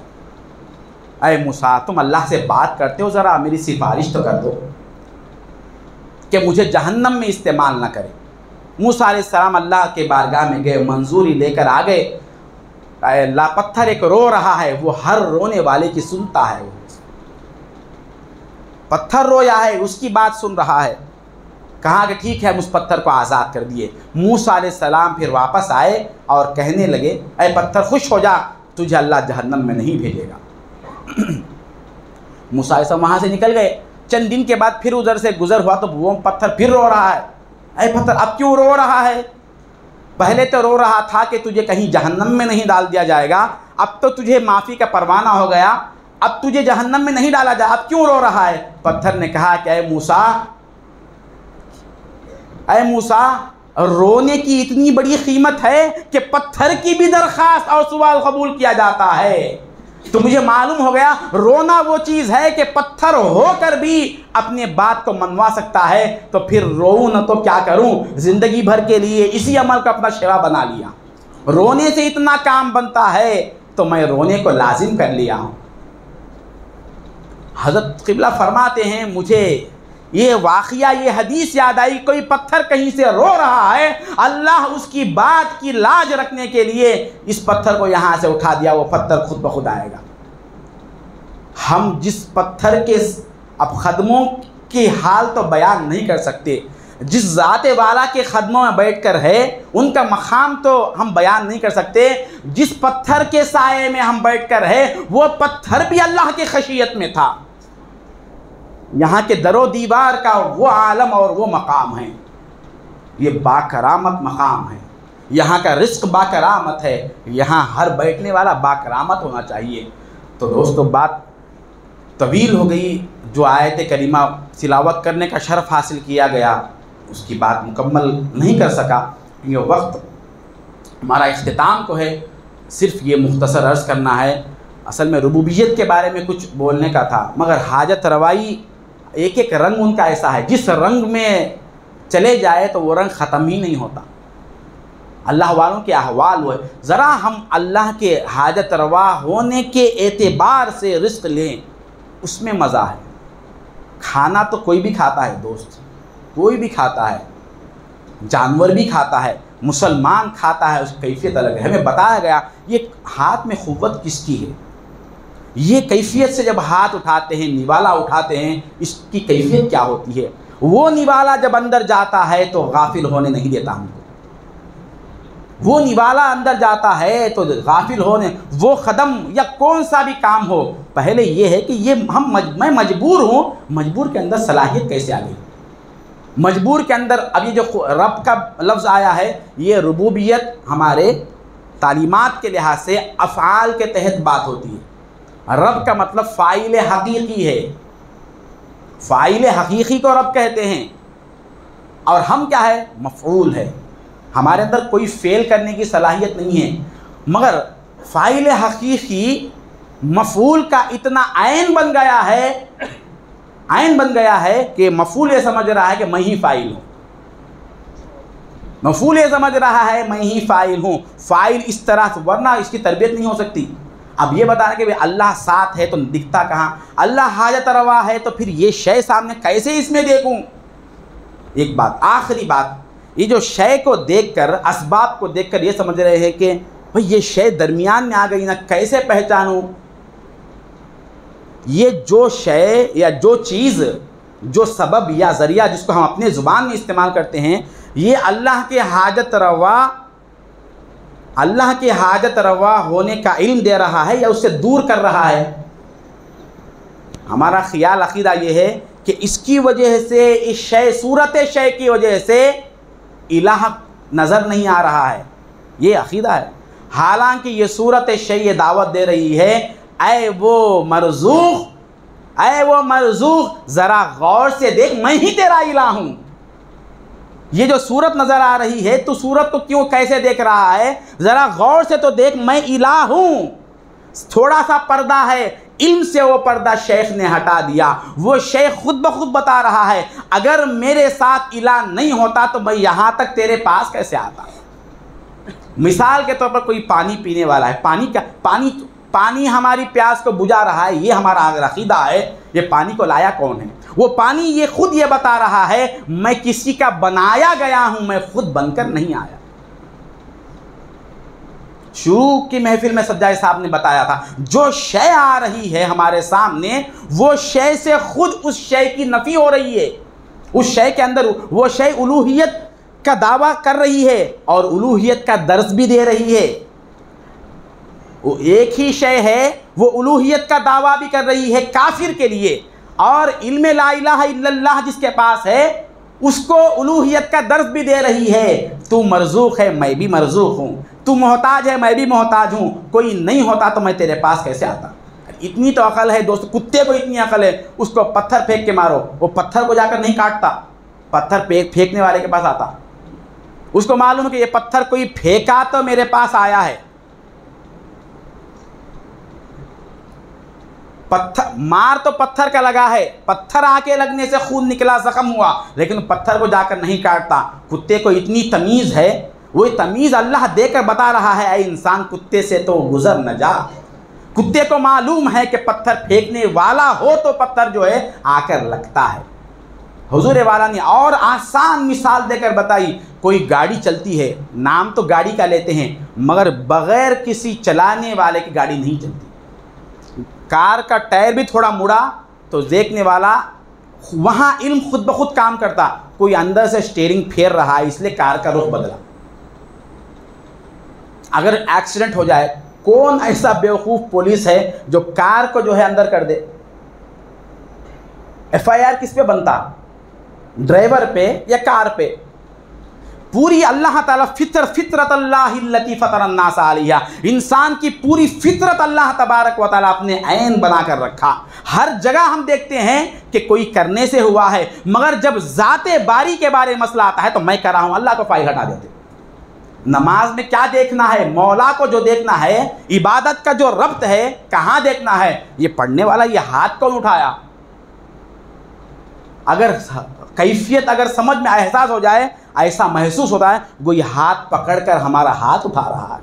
اے موسیٰ تم اللہ سے بات کرتے ہو، ذرا میری سفارش تو کر دو کہ مجھے جہنم میں استعمال نہ کرے۔ موسیٰ علیہ السلام اللہ کے بارگاہ میں گئے، منظوری لے کر آ گئے، اے اللہ پتھر ایک رو رہا ہے، وہ ہر رونے والے کی سنتا ہے، پتھر رویا ہے اس کی بات سن رہا ہے۔ کہا کہ ٹھیک ہے، ہم اس پتھر کو آزاد کر دیے۔ موسیٰ علیہ السلام پھر واپس آئے اور کہنے لگے اے پتھر خوش ہو جا، تجھے اللہ جہنم میں نہیں بھیجے گا۔ موسیٰ علیہ السلام وہاں سے نکل گئے، چند دن کے بعد پھر ادھر سے گزر ہوا تو وہ پتھر پھر رو رہا ہے، اے پتھر اب کیوں رو رہا ہے؟ پہلے تو رو رہا تھا کہ تجھے کہیں جہنم میں نہیں ڈال دیا جائے گا، اب تو تجھے معافی کا پروانہ ہو گیا، اب تجھے جہنم میں نہیں ڈالا جائے، اب کیوں رو رہا ہے؟ پتھر نے کہا کہ اے موسیٰ رونے کی اتنی بڑی قیمت ہے کہ پتھر کی بھی درخواست اور سوال قبول کیا جاتا ہے، تو مجھے معلوم ہو گیا رونا وہ چیز ہے کہ پتھر ہو کر بھی اپنے بات کو منوا سکتا ہے، تو پھر روؤں نہ تو کیا کروں، زندگی بھر کے لیے اسی عمل کو اپنا شیوا بنا لیا، رونے سے اتنا کام بنتا ہے تو میں رونے کو لازم کر لیا ہوں۔ حضرت قبلہ فرماتے ہیں مجھے یہ واقعہ، یہ حدیث یاد آئی، کوئی پتھر کہیں سے رو رہا ہے، اللہ اس کی بات کی لاج رکھنے کے لیے اس پتھر کو یہاں سے اٹھا دیا، وہ پتھر خود بخود آئے گا۔ ہم جس پتھر کے اب خدموں کی حال تو بیان نہیں کر سکتے، جس ذات والا کے خدموں میں بیٹھ کر ہے ان کا مقام تو ہم بیان نہیں کر سکتے، جس پتھر کے سائے میں ہم بیٹھ کر ہے وہ پتھر بھی اللہ کی خشیت میں تھا۔ یہاں کے در و دیوار کا وہ عالم اور وہ مقام ہے، یہ با کرامت مقام ہے، یہاں کا رزق با کرامت ہے، یہاں ہر بیٹھنے والا با کرامت ہونا چاہیے۔ تو دوستو بات طویل ہو گئی، جو آیت کریمہ تلاوت کرنے کا شرف حاصل کیا گیا اس کی بات مکمل نہیں کر سکا، یہ وقت ہمارا اختتام کو ہے، صرف یہ مختصر عرض کرنا ہے۔ اصل میں ربوبیت کے بارے میں کچھ بولنے کا تھا، مگر حاجت روائی ایک ایک رنگ ان کا ایسا ہے، جس رنگ میں چلے جائے تو وہ رنگ ختم ہی نہیں ہوتا۔ اللہ والوں کے احوال ہوئے، ذرا ہم اللہ کے حاجت روا ہونے کے اعتبار سے رزق لیں، اس میں مزہ ہے۔ کھانا تو کوئی بھی کھاتا ہے دوست، کوئی بھی کھاتا ہے، جانور بھی کھاتا ہے، مسلمان کھاتا ہے، اس کی کیفیت الگ ہے۔ ہمیں بتایا گیا یہ ہاتھ میں قوت کس کی ہے، یہ کیفیت سے جب ہاتھ اٹھاتے ہیں، نوالا اٹھاتے ہیں، اس کی کیفیت کیا ہوتی ہے۔ وہ نوالا جب اندر جاتا ہے تو غافل ہونے نہیں دیتا ہم کو، وہ نوالا اندر جاتا ہے تو غافل ہونے، وہ قدم یا کون سا بھی کام ہو، پہلے یہ ہے کہ یہ میں مجبور ہوں، مجبور کے اندر صلاحیت کیسے آ گئی، مجبور کے اندر اب یہ جو رب کا لفظ آیا ہے، یہ ربوبیت ہمارے تعلیمات کے لحاظ سے افعال کے تحت بات ہوتی ہے۔ رب کا مطلب فاعل حقیقی ہے، فاعل حقیقی کو رب کہتے ہیں، اور ہم کیا ہے، مفعول ہے، ہمارے اندر کوئی فعل کرنے کی صلاحیت نہیں ہے، مگر فاعل حقیقی مفعول کا اتنا عین بن گیا ہے کہ مفعول یہ سمجھ رہا ہے کہ میں ہی فاعل ہوں، مفعول یہ سمجھ رہا ہے میں ہی فاعل ہوں، فاعل اس طرح سے، ورنہ اس کی تربیت نہیں ہو سکتی۔ اب یہ بتانا کہ اللہ ساتھ ہے تو دکھتا کہاں، اللہ حاجت روا ہے تو پھر یہ شے سامنے کیسے اس میں دیکھوں۔ ایک بات، آخری بات، یہ جو شے کو دیکھ کر، اسباب کو دیکھ کر یہ سمجھ رہے ہیں کہ بھئی یہ شے درمیان میں آ گئی نا، کیسے پہچانوں۔ یہ جو شے یا جو چیز جو سبب یا ذریعہ جس کو ہم اپنے زبان میں استعمال کرتے ہیں، یہ اللہ کے حاجت روا ہونے کا علم دے رہا ہے یا اس سے دور کر رہا ہے؟ ہمارا خیال عقیدہ یہ ہے کہ اس کی وجہ سے، اس صورت شے کی وجہ سے الہ نظر نہیں آ رہا ہے، یہ عقیدہ ہے۔ حالانکہ یہ صورت شے یہ دعوت دے رہی ہے، اے وہ مرزوق ذرا غور سے دیکھ، میں ہی تیرا الہ ہوں۔ یہ جو صورت نظر آ رہی ہے تو صورت کو کیوں کیسے دیکھ رہا ہے؟ ذرا غور سے تو دیکھ، میں الہ ہوں۔ تھوڑا سا پردہ ہے، علم سے وہ پردہ شیخ نے ہٹا دیا۔ وہ شیخ خود بخود بتا رہا ہے اگر میرے ساتھ الہ نہیں ہوتا تو میں یہاں تک تیرے پاس کیسے آتا؟ مثال کے طور پر کوئی پانی پینے والا ہے، پانی ہماری پیاس کو بجھا رہا ہے، یہ ہمارا عقیدہ ہے۔ یہ پانی کو لایا کون ہے؟ وہ پانی یہ خود یہ بتا رہا ہے میں کسی کا بنایا گیا ہوں، میں خود بن کر نہیں آیا۔ شروع کی محفل میں سجاد صاحب نے بتایا تھا جو شے آ رہی ہے ہمارے سامنے، وہ شے سے خود اس شے کی نفی ہو رہی ہے۔ اس شے کے اندر وہ شے الوہیت کا دعویٰ کر رہی ہے اور الوہیت کا درس بھی دے رہی ہے۔ وہ ایک ہی شے ہے، وہ الوہیت کا دعویٰ بھی کر رہی ہے کافر کے لیے، اور علم لا الہ الا اللہ جس کے پاس ہے اس کو الوہیت کا درس بھی دے رہی ہے۔ تو مرزوق ہے، میں بھی مرزوق ہوں، تو محتاج ہے، میں بھی محتاج ہوں، کوئی نہیں ہوتا تو میں تیرے پاس کیسے آتا؟ اتنی تو عقل ہے دوست، کتے کو اتنی عقل ہے، اس کو پتھر پھینک کے مارو، وہ پتھر کو جا کر نہیں کاٹتا، پتھر پھینکنے والے کے پاس آتا۔ اس کو معلوم ہے کہ یہ پتھر کوئی پھینکا تو میرے پاس آیا ہے۔ مار تو پتھر کا لگا ہے، پتھر آ کے لگنے سے خون نکلا، زخم ہوا، لیکن پتھر کو جا کر نہیں کاٹتا۔ کتے کو اتنی تمیز ہے، وہ تمیز اللہ دے کر بتا رہا ہے اے انسان کتے سے تو گزر نہ جا۔ کتے کو معلوم ہے کہ پتھر پھینکنے والا ہو تو پتھر جو ہے آ کر لگتا ہے۔ حضور والا نے اور آسان مثال دے کر بتائی، کوئی گاڑی چلتی ہے، نام تو گاڑی کا لیتے ہیں مگر بغیر کسی چلانے والے کی گاڑی نہیں چلتی۔ کار کا ٹائر بھی تھوڑا مڑا تو دیکھنے والا وہاں علم خود بخود کام کرتا، کوئی اندر سے سٹیئرنگ پھیر رہا ہے اس لیے کار کا رخ بدلا۔ اگر ایکسیڈنٹ ہو جائے، کون ایسا بیوقوف پولیس ہے جو کار کو جو ہے اندر کر دے؟ ایف آئی آر کس پہ بنتا؟ ڈرائیور پہ یا کار پہ؟ پوری اللہ تعالیٰ فطرت اللہ التی فطر الناس علیہا، انسان کی پوری فطرت اللہ تبارک و تعالیٰ اپنے عین بنا کر رکھا۔ ہر جگہ ہم دیکھتے ہیں کہ کوئی کرنے سے ہوا ہے، مگر جب ذات باری کے بارے میں مسئلہ آتا ہے تو میں کر رہا ہوں، اللہ کو فائل ہٹا دیتے۔ نماز میں کیا دیکھنا ہے؟ مولا کو جو دیکھنا ہے، عبادت کا جو ربط ہے کہاں دیکھنا ہے؟ یہ پڑھنے والا یہ ہاتھ کون اٹھایا؟ اگر کیفیت اگر سمجھ میں احساس ہو جائے، ایسا محسوس ہوتا ہے وہ یہ ہاتھ پکڑ کر ہمارا ہاتھ اٹھا رہا ہے۔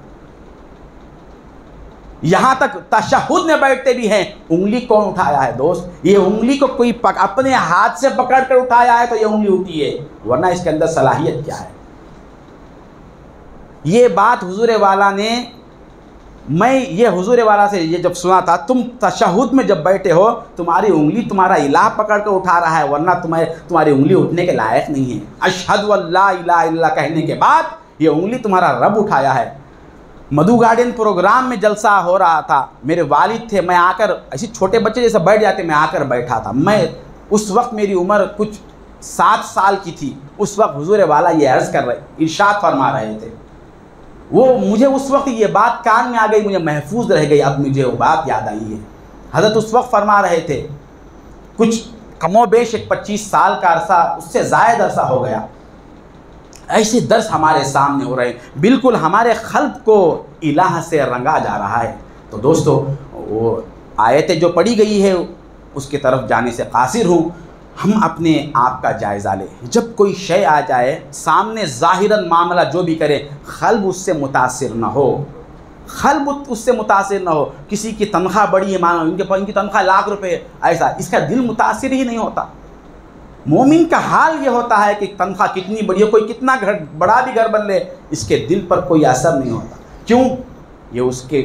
یہاں تک تشہد میں بیٹھتے بھی ہیں، انگلی کون اٹھایا ہے دوست؟ یہ انگلی کو کوئی اپنے ہاتھ سے پکڑ کر اٹھایا ہے تو یہ انگلی اٹھی ہے، ورنہ اس کے اندر صلاحیت کیا ہے؟ یہ بات حضور والا نے، میں یہ حضور والا سے یہ جب سنا تھا، تم تشہد میں جب بیٹھے ہو تمہاری انگلی تمہارا الہ پکڑ کر اٹھا رہا ہے، ورنہ تمہاری انگلی اٹھنے کے لائق نہیں ہے۔ اشہد اللہ الہ الا اللہ کہنے کے بعد یہ انگلی تمہارا رب اٹھایا ہے۔ مدھو گارڈن پروگرام میں جلسہ ہو رہا تھا، میرے والد تھے، میں آ کر ایسے چھوٹے بچے جیسے بیٹھ جاتے، میں آ کر بیٹھا تھا۔ میں اس وقت میری عمر کچھ 7 سال کی تھی۔ اس وقت حضور والا یہ عرض کر رہے، ارشاد فرما رہے تھے، وہ مجھے اس وقت یہ بات کان میں آ گئی، مجھے محفوظ رہ گئی، اب مجھے وہ بات یاد آئی ہے۔ حضرت اس وقت فرما رہے تھے، کچھ کم و بیش 25 سال کا عرصہ، اس سے زائد عرصہ ہو گیا، ایسے درس ہمارے سامنے ہو رہے ہیں، بالکل ہمارے قلب کو الہ سے رنگا جا رہا ہے۔ تو دوستو، وہ آیتیں جو پڑھی گئی ہے اس کی طرف جانے سے قاصر ہوں، ہم اپنے آپ کا جائزہ لیں۔ جب کوئی شے آ جائے سامنے، ظاہراً معاملہ جو بھی کرے، قلب اس سے متاثر نہ ہو، قلب اس سے متاثر نہ ہو۔ کسی کی تنخواہ بڑی ہے، مانو ان کی تنخواہ لاکھ روپے، ایسا اس کا دل متاثر ہی نہیں ہوتا۔ مومن کا حال یہ ہوتا ہے کہ تنخواہ کتنی بڑی ہو، کوئی کتنا بڑا بھی گھر بن لے، اس کے دل پر کوئی اثر نہیں ہوتا۔ کیوں؟ یہ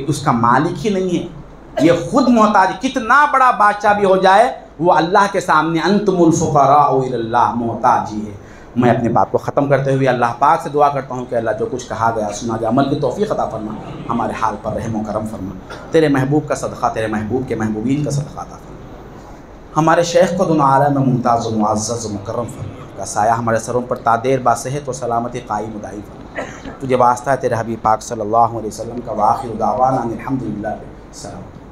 اس کا مالک ہی نہیں ہے، یہ خود محتاج، کتنا بڑا بادشاہ بھی ہو جائے وہ اللہ کے سامنے انتم الفقراء الی اللہ محتاج ہی ہے۔ میں اپنے بات کو ختم کرتے ہوئے اللہ پاک سے دعا کرتا ہوں کہ اللہ جو کچھ کہا گیا سنا گیا عمل کی توفیق عطا فرما، ہمارے حال پر رحم و کرم فرما، تیرے محبوب کا صدقہ، تیرے محبوب کے محبوبین کا صدقہ عطا فرما، ہمارے شیخ کو دنیا عالم میں ممتاز و معزز و مکرم فرما، کا سایہ ہمارے سروں پر تادیر باصحت و سلامتی قائم و دائم فرما۔ تجھے واسطہ ہے تیرے حبیب پاک صلی اللہ علیہ وسلم کا، وآخر دعوانا الحمدللہ، السلام۔